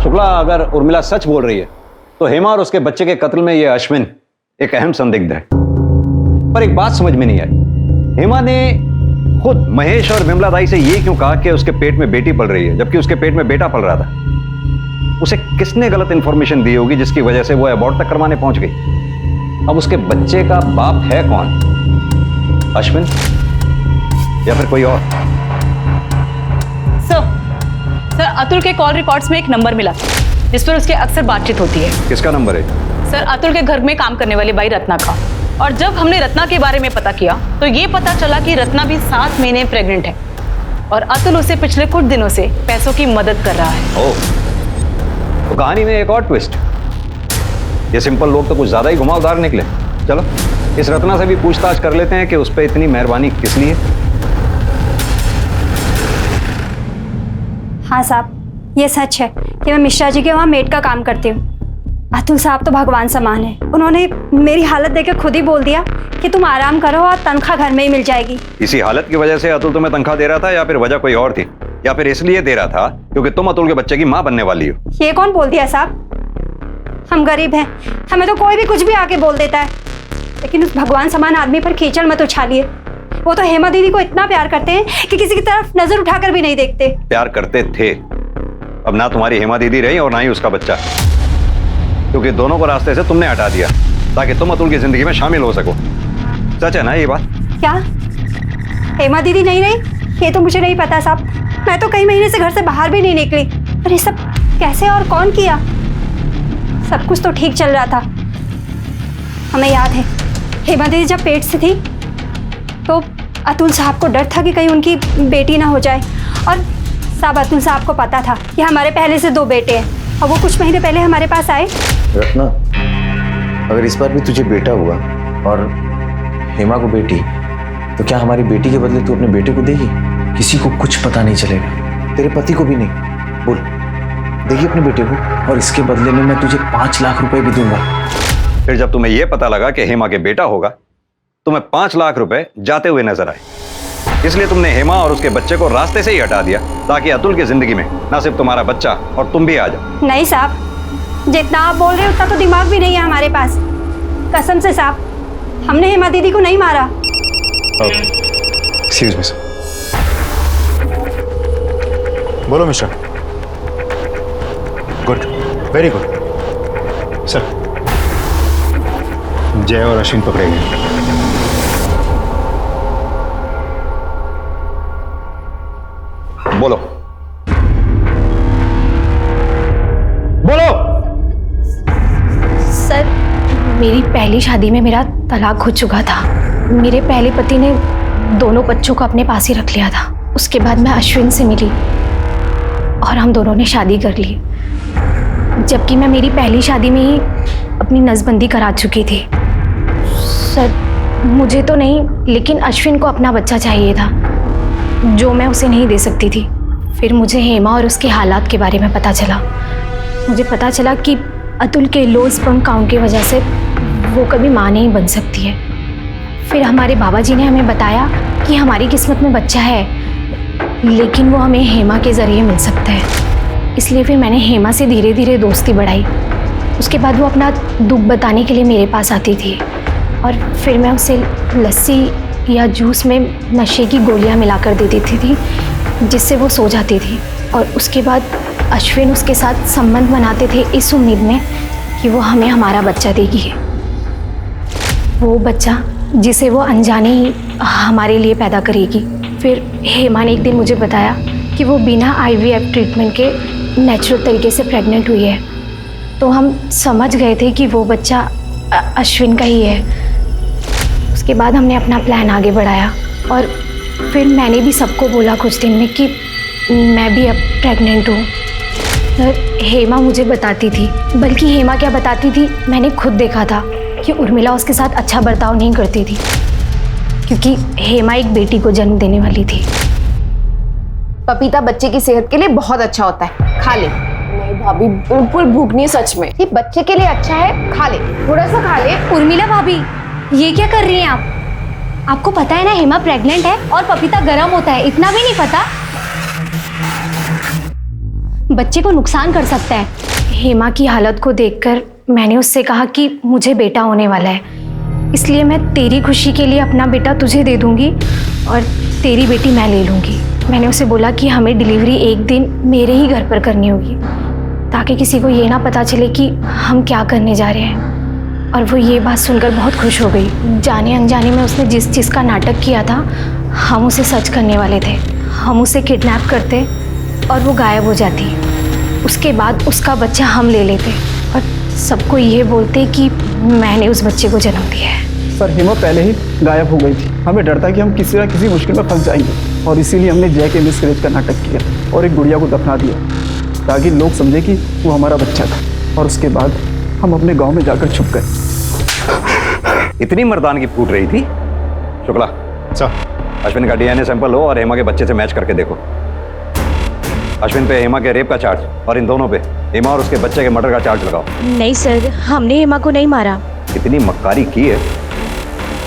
शुक्ला, अगर उर्मिला सच बोल रही है तो हेमा और उसके बच्चे के कत्ल में ये अश्विन एक अहम संदिग्ध है। पर एक बात समझ में नहीं आई, हेमा ने खुद महेश और विमला दाई से ये क्यों कहा कि उसके पेट में बेटी पल रही है जबकि उसके पेट में बेटा पल रहा था? उसे किसने गलत इंफॉर्मेशन दी होगी जिसकी वजह से वो अबॉर्ट तक करवाने पहुंच गई? अब उसके बच्चे का बाप है कौन? अश्विन या फिर कोई और?
सर, अतुल के कॉल रिकॉर्ड्स में एक नंबर मिला जिस पर उसकी अक्सर बातचीत होती है।
किसका नंबर है?
सर, अतुल के घर में काम करने वाली बाई रत्ना का। और जब हमने रत्ना के बारे में पता किया तो ये पता चला कि रत्ना भी 7 महीने प्रेग्नेंट है और अतुल उसे पिछले कुछ दिनों से पैसों की मदद कर रहा है।
ओह, तो कहानी में एक और ट्विस्ट। ये सिंपल लोग तो कुछ ज्यादा ही घुमावदार निकले। चलो इस रत्ना से भी पूछताछ कर लेते हैं कि उस पर इतनी मेहरबानी किस लिए।
हाँ साहब, ये सच है कि मैं मिश्रा जी के वहाँ मेड का काम करती हूँ। अतुल साहब तो भगवान समान है। उन्होंने मेरी हालत देखकर खुद ही बोल दिया कि तुम आराम करो और तनख्वाह घर में ही मिल जाएगी।
इसी हालत की वजह से अतुल तुम्हें तनख्वाह दे रहा था या फिर वजह कोई और थी? या फिर इसलिए दे रहा था क्योंकि तुम अतुल के बच्चे की माँ बनने वाली हो?
ये कौन बोल दिया साहब? हम गरीब हैं, हमें तो कोई भी कुछ भी आके बोल देता है। लेकिन उस भगवान समान आदमी पर कीचड़ मत उछालिए। वो तो हेमा दीदी को इतना प्यार करते हैं कि किसी की तरफ नजर उठाकर भी नहीं देखते।
प्यार करते थे, अब ना तुम्हारी हेमा दीदी रही और ना ही उसका बच्चा, क्योंकि दोनों को रास्ते से तुमने हटा दिया ताकि तुम अतुल की जिंदगी में शामिल हो सको। सच है ना ये बात?
क्या हेमा दीदी नहीं रही? ये तो मुझे नहीं पता साहब। मैं तो कई महीने से घर से बाहर भी नहीं निकली। पर ये सब कैसे और कौन किया? सब कुछ तो ठीक चल रहा था। हमें याद है हेमा दीदी जब पेट से थी तो अतुल साहब को डर था कि कहीं उनकी बेटी ना हो जाए। और साहब, अतुल साहब को पता था कि हमारे पहले से 2 बेटे हैं और वो कुछ महीने पहले हमारे पास आए।
रत्ना, अगर इस बार भी तुझे बेटा हुआ और हेमा को बेटी, तो क्या हमारी बेटी के बदले तू अपने बेटे को देगी? किसी को कुछ पता नहीं चलेगा, तेरे पति को भी नहीं। बोल, देगी अपने बेटे को? और इसके बदले में मैं तुझे 5 लाख रुपए भी दूंगा।
फिर जब तुम्हें यह पता लगा कि हेमा के बेटा होगा, तुम्हें 5 लाख रुपए जाते हुए नजर आए, इसलिए तुमने हेमा और उसके बच्चे को रास्ते से ही हटा दिया ताकि अतुल की जिंदगी में ना सिर्फ तुम्हारा बच्चा और तुम भी आ जाओ।
नहीं साहब, जितना आप बोल रहे हो उतना तो दिमाग भी नहीं है हमारे पास।
कसम से साहब, हमने हेमा दीदी को नहीं मारा।
Excuse me sir. बोलो mister. Good, very good sir. Jay और अश्विन पकड़े गए।
बोलो
बोलो।
सर, मेरी पहली शादी में मेरा तलाक हो चुका था। मेरे पहले पति ने दोनों बच्चों को अपने पास ही रख लिया था। उसके बाद मैं अश्विन से मिली और हम दोनों ने शादी कर ली, जबकि मैं मेरी पहली शादी में ही अपनी नसबंदी करा चुकी थी। सर, मुझे तो नहीं, लेकिन अश्विन को अपना बच्चा चाहिए था, जो मैं उसे नहीं दे सकती थी। फिर मुझे हेमा और उसके हालात के बारे में पता चला। मुझे पता चला कि अतुल के लो स्पर्म काउंट की वजह से वो कभी माँ नहीं बन सकती है। फिर हमारे बाबा जी ने हमें बताया कि हमारी किस्मत में बच्चा है, लेकिन वो हमें हेमा के ज़रिए मिल सकता है। इसलिए फिर मैंने हेमा से धीरे धीरे दोस्ती बढ़ाई। उसके बाद वो अपना दुख बताने के लिए मेरे पास आती थी और फिर मैं उसे लस्सी या जूस में नशे की गोलियां मिलाकर दे देती थी, जिससे वो सो जाती थी। और उसके बाद अश्विन उसके साथ संबंध बनाते थे इस उम्मीद में कि वो हमें हमारा बच्चा देगी, वो बच्चा जिसे वो अनजाने ही हमारे लिए पैदा करेगी। फिर हेमा ने एक दिन मुझे बताया कि वो बिना IVF ट्रीटमेंट के नेचुरल तरीके से प्रेग्नेंट हुई है। तो हम समझ गए थे कि वो बच्चा अश्विन का ही है। उसके बाद हमने अपना प्लान आगे बढ़ाया और फिर मैंने भी सबको बोला कुछ दिन में कि मैं भी अब प्रेग्नेंट हूँ। हेमा मुझे बताती थी, बल्कि हेमा क्या बताती थी, मैंने खुद देखा था कि उर्मिला उसके साथ अच्छा बर्ताव नहीं करती थी, क्योंकि हेमा एक बेटी को जन्म देने वाली थी।
पपीता बच्चे की सेहत के लिए बहुत अच्छा होता है, खा ले। नहीं भाभी, बिल्कुल भूख नहीं है सच में। ये बच्चे के लिए अच्छा है, खा ले, थोड़ा सा खा ले।
उर्मिला भाभी, ये क्या कर रही हैं आप? आपको पता है ना हेमा प्रेग्नेंट है और पपीता गर्म होता है, इतना भी नहीं पता? बच्चे को नुकसान कर सकता है। हेमा की हालत को देखकर मैंने उससे कहा कि मुझे बेटा होने वाला है, इसलिए मैं तेरी खुशी के लिए अपना बेटा तुझे दे दूंगी और तेरी बेटी मैं ले लूँगी। मैंने उसे बोला कि हमें डिलीवरी एक दिन मेरे ही घर पर करनी होगी, ताकि किसी को ये ना पता चले कि हम क्या करने जा रहे हैं। और वो ये बात सुनकर बहुत खुश हो गई। जाने अनजाने में उसने जिस चीज़ का नाटक किया था, हम उसे सच करने वाले थे। हम उसे किडनैप करते और वो गायब हो जाती। उसके बाद उसका बच्चा हम ले लेते और सबको ये बोलते कि मैंने उस बच्चे को जन्म दिया है।
सर, हेमा पहले ही गायब हो गई थी। हमें डर था कि हम किसी ना किसी मुश्किल में फंस जाएंगे और इसीलिए हमने जय के मिसकैरेज का नाटक किया और एक गुड़िया को दफना दिया, ताकि लोग समझे कि वो हमारा बच्चा था। और उसके बाद हम अपने गांव में जाकर छुप गए।
इतनी मर्दानगी फूट रही थी। शुक्ला सर, अश्विन का DNA सैंपल लो और हेमा के बच्चे से मैच करके देखो। अश्विन पे हेमा के रेप का चार्ज और इन दोनों पे हेमा और उसके बच्चे के मर्डर का चार्ज लगाओ।
नहीं सर, हमने हेमा को नहीं मारा।
इतनी मक्कारी की है,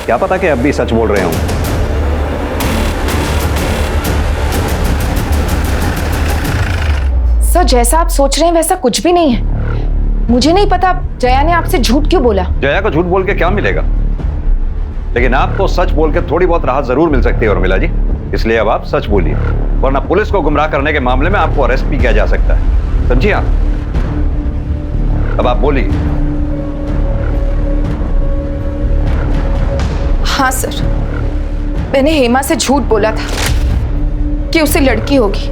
क्या पता कि अब भी सच बोल रहे हों।
सर, जैसा आप सोच रहे हैं वैसा कुछ भी नहीं है। मुझे नहीं पता जया ने आपसे झूठ क्यों बोला।
जया को झूठ बोल के क्या मिलेगा, लेकिन आपको सच बोल के थोड़ी बहुत राहत जरूर मिल सकती है उर्मिला जी। इसलिए अब आप सच बोलिए, वरना पुलिस को गुमराह करने के मामले में आपको अरेस्ट भी किया जा सकता है, समझिए आप। अब आप बोलिए।
हाँ सर, मैंने हेमा से झूठ बोला था कि उसे लड़की होगी,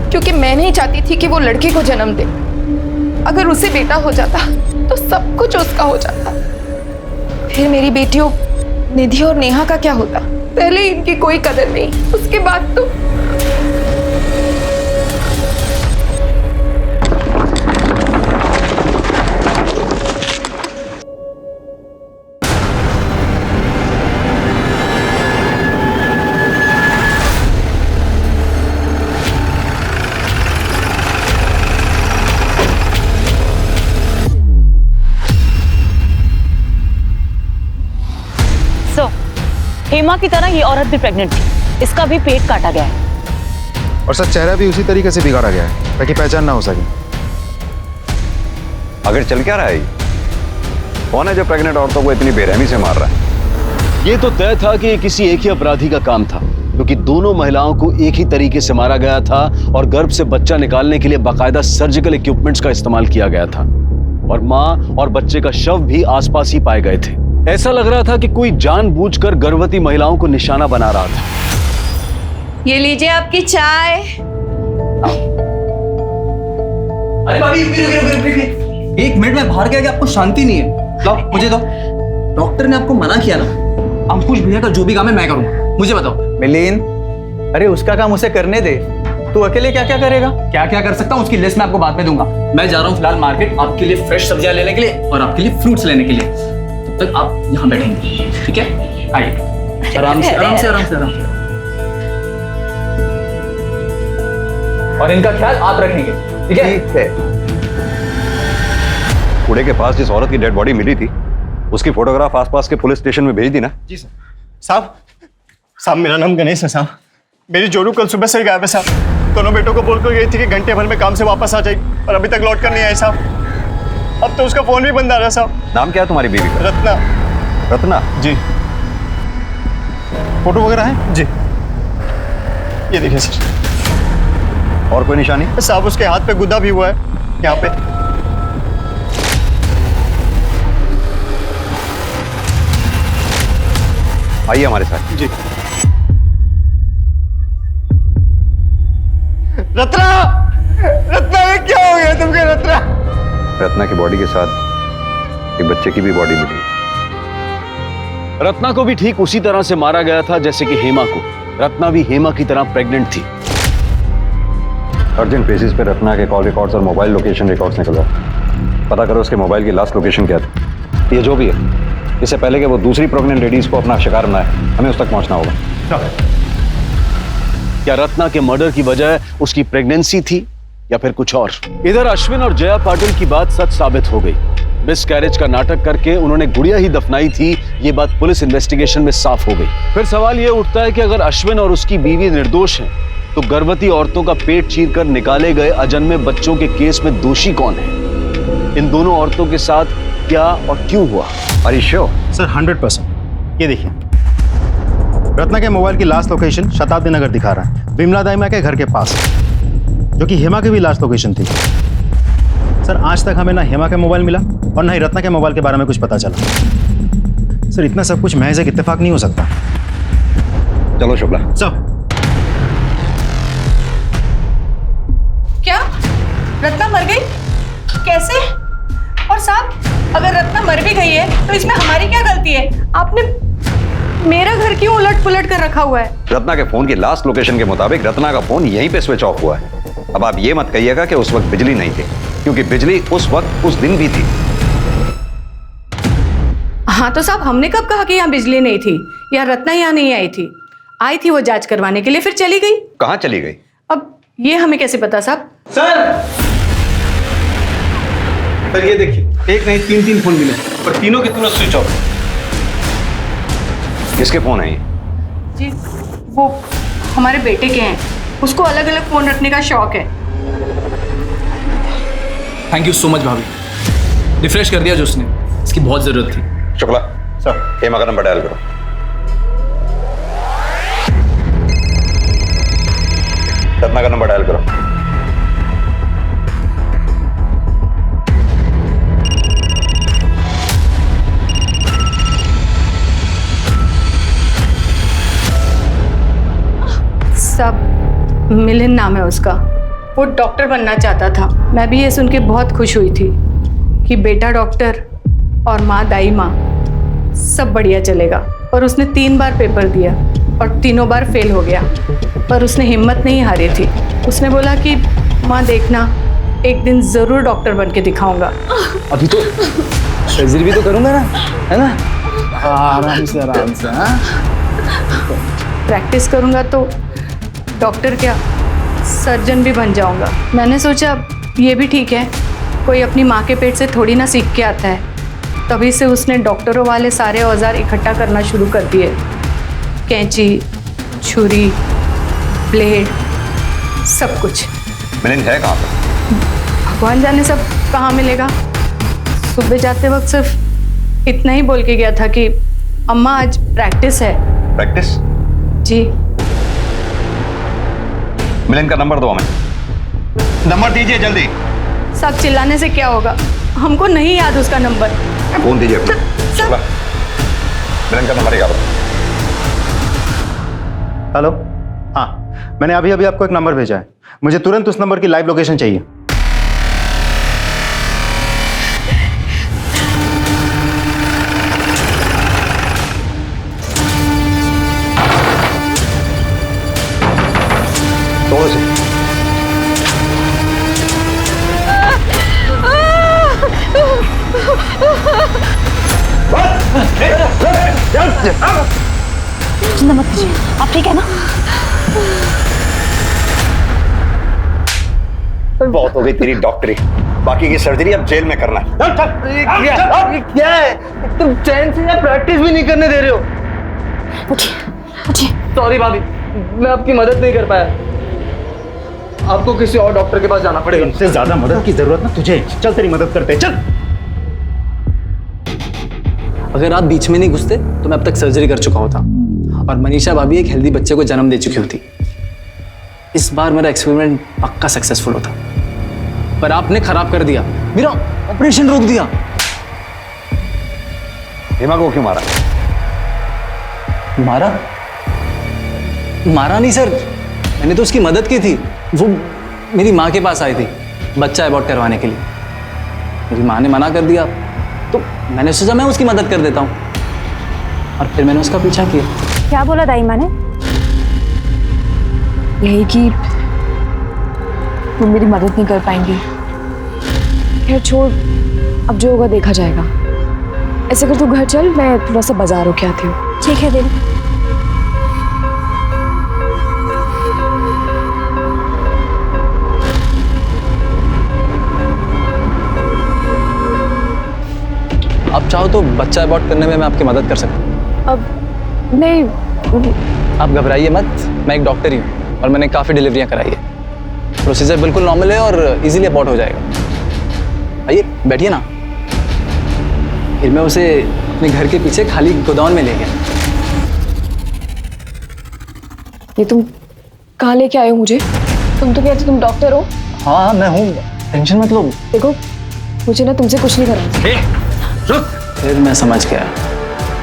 क्योंकि मैं नहीं चाहती थी कि वो लड़की को जन्म दे। अगर उसे बेटा हो जाता तो सब कुछ उसका हो जाता। फिर मेरी बेटियों निधि और नेहा का क्या होता? पहले इनकी कोई कदर नहीं, उसके बाद तो
हेमा की तरह ये औरत भी प्रेग्नेंट थी, इसका भी पेट काटा गया है।
और सर, चेहरा भी उसी तरीके से बिगाड़ा गया है ताकि पहचान ना हो सके।
अगर चल क्या रहा है, कौन है जो प्रेग्नेंट औरतों को इतनी बेरहमी से मार रहा है?
ये तो तय था कि ये किसी एक ही अपराधी का काम था, क्योंकि दोनों महिलाओं को एक ही तरीके से मारा गया था और गर्भ से बच्चा निकालने के लिए बाकायदा सर्जिकल इक्विपमेंट्स का इस्तेमाल किया गया था और मां और बच्चे का शव भी आसपास ही पाए गए थे। ऐसा लग रहा था कि कोई जानबूझकर गर्भवती महिलाओं को निशाना बना रहा था।
ये लीजिए आपकी चाय।
अरे भाभी रुकिए। एक मिनट में बाहर गया कि आपको शांति नहीं है। लो मुझे दो। डॉक्टर ने आपको मना किया ना, अंकुश भैया का जो भी काम है मैं करूंगा। मुझे बताओ।
मिलिंद, अरे उसका काम उसे करने दे, तू अकेले क्या क्या करेगा?
क्या क्या कर सकता हूँ उसकी लिस्ट मैं आपको बाद में दूंगा। मैं जा रहा हूँ फिलहाल मार्केट आपके लिए फ्रेश सब्जियां लेने के लिए और आपके लिए फ्रूट्स लेने के लिए। तब तक आप यहाँ बैठेंगे, ठीक है? आइए आराम से आराम से आराम से आराम से। और इनका ख्याल आप रखेंगे, ठीक है?
ठीक है। कूड़े के पास जिस औरत की डेड बॉडी मिली थी उसकी फोटोग्राफ आसपास के पुलिस स्टेशन में भेज दी ना?
जी सर। साहब मेरा नाम गणेश है साहब। मेरी जोरू कल सुबह से गायब है साहब। दोनों बेटों को बोलकर गई थी कि घंटे भर में काम से वापस आ जाएगी और अभी तक लौट कर नहीं आए साहब। अब तो उसका फोन भी बंद आ रहा है साहब।
नाम क्या है तुम्हारी बीवी का?
रत्ना।
रत्ना?
जी। फोटो वगैरह है? जी। ये देखिए सर।
और कोई निशानी?
साहब उसके हाथ पे गुदा भी हुआ है यहाँ पे।
आइए हमारे साथ।
जी। रत्ना, रत्ना ये क्या हो गया तुमके रत्ना?
रत्ना की बॉडी के साथ एक बच्चे की भी बॉडी मिली।
रत्ना को भी ठीक उसी तरह से मारा गया था जैसे कि हेमा को। रत्ना भी हेमा की तरह प्रेग्नेंट थी।
अर्जेंट बेसिस पे रत्ना के कॉल रिकॉर्ड्स और मोबाइल लोकेशन रिकॉर्ड्स निकलवा पता करो उसके मोबाइल की लास्ट लोकेशन क्या थी। ये जो भी है, इससे पहले कि वो दूसरी प्रेग्नेंट लेडीज को अपना शिकार बनाए, हमें उस तक पहुंचना होगा।
क्या रत्ना के मर्डर की वजह उसकी प्रेगनेंसी थी या फिर कुछ और? इधर अश्विन और जया पाटिल की बात सच साबित हो गई। मिसकैरेज का नाटक करके उन्होंने गुड़िया ही दफनाई थी, ये बात पुलिस इन्वेस्टिगेशन में साफ हो गई। फिर सवाल ये उठता है कि अगर अश्विन और उसकी बीवी निर्दोष हैं, तो गर्भवती औरतों का पेट चीरकर निकाले गए अजन्मे बच्चों के केस में दोषी कौन है? इन दोनों औरतों के साथ क्या और क्यों हुआ?
सर 100%। ये देखिए, रत्ना के मोबाइल की लास्ट लोकेशन शताब्दी नगर दिखा रहा है, विमला दाइमा के घर के पास, जो कि हेमा की भी लास्ट लोकेशन थी। सर आज तक हमें ना हेमा का मोबाइल मिला और ना ही रत्ना के मोबाइल के बारे में कुछ पता चला। सर इतना सब कुछ महज एक इत्तेफाक नहीं हो सकता।
चलो शुक्ला।
सर
क्या रत्ना मर गई? कैसे? और साहब अगर रत्ना मर भी गई है तो इसमें हमारी क्या गलती है? आपने मेरा घर क्यों उलट पुलट कर रखा हुआ है?
रत्ना के फोन की लास्ट लोकेशन के मुताबिक रत्ना का फोन यहीं पे स्विच ऑफ हुआ है। अब आप ये मत कहिएगा कि उस वक्त बिजली नहीं थी, क्योंकि बिजली उस वक्त उस दिन भी थी।
हाँ तो साहब हमने कब कहा कि यहाँ बिजली नहीं थी या रत्ना यहाँ नहीं आई थी? आई थी वो जांच करवाने के लिए, फिर चली गई।
कहाँ चली गई?
अब ये हमें कैसे पता साहब?
सर ये देखिए, एक नहीं तीन फोन मिले और तीनों के तीनों स्विच ऑफ।
किसके फोन है ये?
जी वो हमारे बेटे के हैं, उसको अलग अलग फोन रखने का शौक है।
थैंक यू सो मच भाभी, रिफ्रेश कर दिया जो उसने, इसकी बहुत जरूरत थी।
शुक्ला सर, हेमा का नंबर डायल करो। रत्ना का नंबर डायल करो।
सब मिलिंद नाम है उसका। वो डॉक्टर बनना चाहता था। मैं भी ये सुन के बहुत खुश हुई थी कि बेटा डॉक्टर और माँ दाई माँ, सब बढ़िया चलेगा। और उसने 3 बार पेपर दिया और तीनों बार फेल हो गया, पर उसने हिम्मत नहीं हारी थी। उसने बोला कि माँ देखना, एक दिन ज़रूर डॉक्टर बन के दिखाऊंगा।
अभी तो सर्जरी भी तो करूंगा ना, है ना? आराम से आराम से।
प्रैक्टिस करूंगा तो डॉक्टर क्या, सर्जन भी बन जाऊंगा। मैंने सोचा ये भी ठीक है, कोई अपनी माँ के पेट से थोड़ी ना सीख के आता है। तभी से उसने डॉक्टरों वाले सारे औजार इकट्ठा करना शुरू कर दिए। कैंची, छुरी, ब्लेड, सब कुछ।
मिलिंद है कहाँ पर?
भगवान जाने सब कहाँ मिलेगा। सुबह जाते वक्त सिर्फ इतना ही बोल के गया था कि अम्मा आज प्रैक्टिस है।
प्रैक्टिस?
जी।
मिलन का नंबर दो हमें। नंबर दीजिए जल्दी।
सब चिल्लाने से क्या होगा, हमको नहीं याद उसका नंबर।
फोन दीजिए अपना। शुक्ला, मिलन का नंबर याद।
हेलो, हाँ, मैंने अभी अभी आपको एक नंबर भेजा है। मुझे तुरंत उस नंबर की लाइव लोकेशन चाहिए।
थोड़ा से
चिंता मत कीजिए, आप ठीक है ना?
बहुत हो गई तेरी डॉक्टरी, बाकी की सर्जरी अब जेल में करना है।
क्या है? तुम चैन से या प्रैक्टिस भी नहीं करने दे रहे हो।
उठिए।
सॉरी भाभी, मैं आपकी मदद नहीं कर पाया। आपको किसी और डॉक्टर के पास जाना पड़ेगा।
इनसे ज्यादा मदद की जरूरत ना तुझे। चल तेरी मदद करते हैं, चल।
अगर आप बीच में नहीं घुसते तो मैं अब तक सर्जरी कर चुका होता और मनीषा भाभी एक हेल्दी बच्चे को जन्म दे चुकी होती। इस बार मेरा एक्सपेरिमेंट पक्का सक्सेसफुल होता, पर आपने खराब कर दिया, मेरा ऑपरेशन रोक दिया।
हेमा को क्यों मारा?
मारा? मारा नहीं सर, मैंने तो उसकी मदद की थी। वो मेरी माँ के पास आई थी बच्चा अबॉर्ट करवाने के लिए। मेरी माँ ने मना कर दिया तो मैंने सोचा मैं उसकी मदद कर देता हूँ और फिर मैंने उसका पीछा किया।
क्या बोला दाई माँ ने? यही कि तुम मेरी मदद नहीं कर पाएंगी। खैर छोड़, अब जो होगा देखा जाएगा। ऐसे कर तू घर चल, मैं थोड़ा सा बाजार होके आती हूँ। ठीक है दीदी।
आप चाहो तो बच्चा अबॉर्ट करने में मैं आपकी मदद कर सकता हूँ।
अब नहीं,
आप घबराइए मत, मैं एक डॉक्टर ही हूँ और मैंने काफ़ी डिलीवरियाँ कराई है। प्रोसीजर बिल्कुल नॉर्मल है और इजीली अबॉर्ट हो जाएगा। आइए बैठिए ना। फिर मैं उसे अपने घर के पीछे खाली गोदाम में ले गया।
ये तुम कहाँ लेके आए हो मुझे? तुम तो कहते तुम डॉक्टर हो।
हाँ मैं हूँ, टेंशन मत लो।
देखो मुझे ना तुमसे कुछ नहीं करना।
फिर मैं समझ गया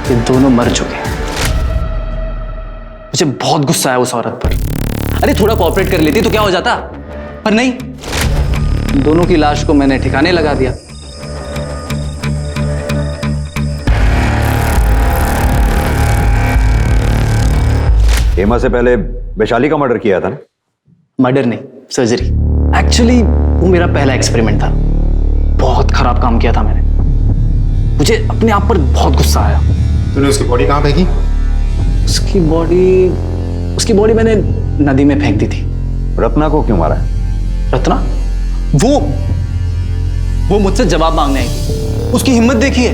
कि दोनों मर चुके हैं। मुझे बहुत गुस्सा आया उस औरत पर। अरे थोड़ा कोऑपरेट कर लेती तो क्या हो जाता, पर नहीं, दोनों की लाश को मैंने ठिकाने लगा दिया।
हेमा से पहले वैशाली का मर्डर किया था ना?
मर्डर नहीं, सर्जरी। एक्चुअली वो मेरा पहला एक्सपेरिमेंट था। बहुत खराब काम किया था मैंने। मुझे अपने आप पर बहुत गुस्सा आया।
तूने उसकी बॉडी कहाँ फेंकी?
उसकी बॉडी मैंने नदी में फेंक दी थी।
रत्ना को क्यों मारा?
रत्ना? वो मुझसे जवाब मांगने आई थी। उसकी हिम्मत देखिए।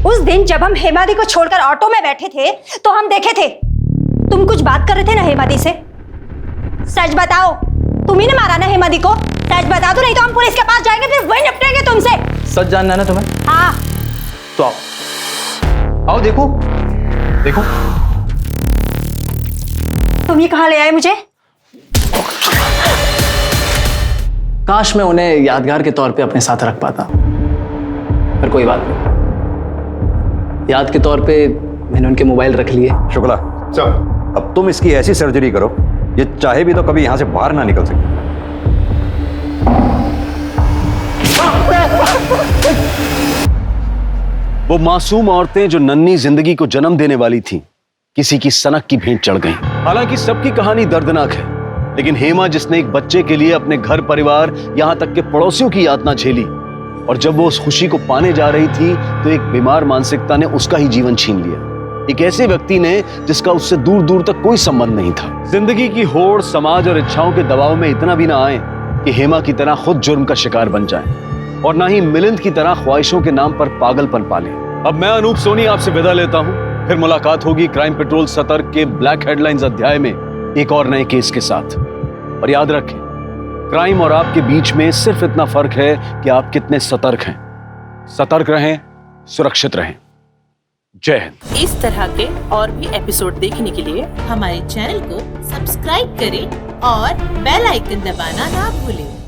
उस दिन जब हम हेमादी को छोड़कर ऑटो में बैठे थे तो हम देखे थे तुम कुछ बात कर रहे थे ना हेमादी से। सच बताओ, तुम ही ने मारा ना हेमादी को? सच बता दो, नहीं तो हम पुलिस के पास जाएंगे, फिर वही निपटेंगे तुमसे।
सच जानना है ना तुम्हें?
हाँ।
तो आओ देखो।
तुम ये कहाँ ले आए मुझे?
काश मैं उन्हें यादगार के तौर पे अपने साथ रख पाता, पर कोई बात नहीं। याद के तौर पे मैंने उनके मोबाइल रख लिए।
शुक्ला, अब तुम इसकी ऐसी सर्जरी करो ये चाहे भी तो कभी यहां से बाहर ना निकल सके।
वो मासूम औरतें जो नन्ही जिंदगी को जन्म देने वाली थीं, किसी की सनक की भेंट चढ़ गईं। हालांकि सबकी कहानी दर्दनाक है, लेकिन हेमा जिसने एक बच्चे के लिए अपने घर परिवार यहां तक के पड़ोसियों की यातना झेली, और जब वो उस खुशी को पाने जा रही थी तो एक बीमार मानसिकता ने उसका ही जीवन छीन लिया। एक ऐसे व्यक्ति ने जिसका उससे दूर दूर तक कोई संबंध नहीं था। जिंदगी की होड़, समाज और इच्छाओं के दबाव में इतना भी ना आए कि हेमा की तरह खुद जुर्म का शिकार बन जाए, और ना ही मिलिंद की तरह ख्वाहिशों के नाम पर पागलपन पाले। अब मैं अनूप सोनी आपसे विदा लेता हूं। फिर मुलाकात होगी क्राइम पेट्रोल सतर्क के ब्लैक हेडलाइंस अध्याय में एक और नए केस के साथ। और याद रखें, क्राइम और आपके बीच में सिर्फ इतना फर्क है कि आप कितने सतर्क हैं। सतर्क रहें, सुरक्षित रहें। जय हिंद।
इस तरह के और भी एपिसोड देखने के लिए हमारे चैनल को सब्सक्राइब करें और बेल आइकन दबाना ना भूलें।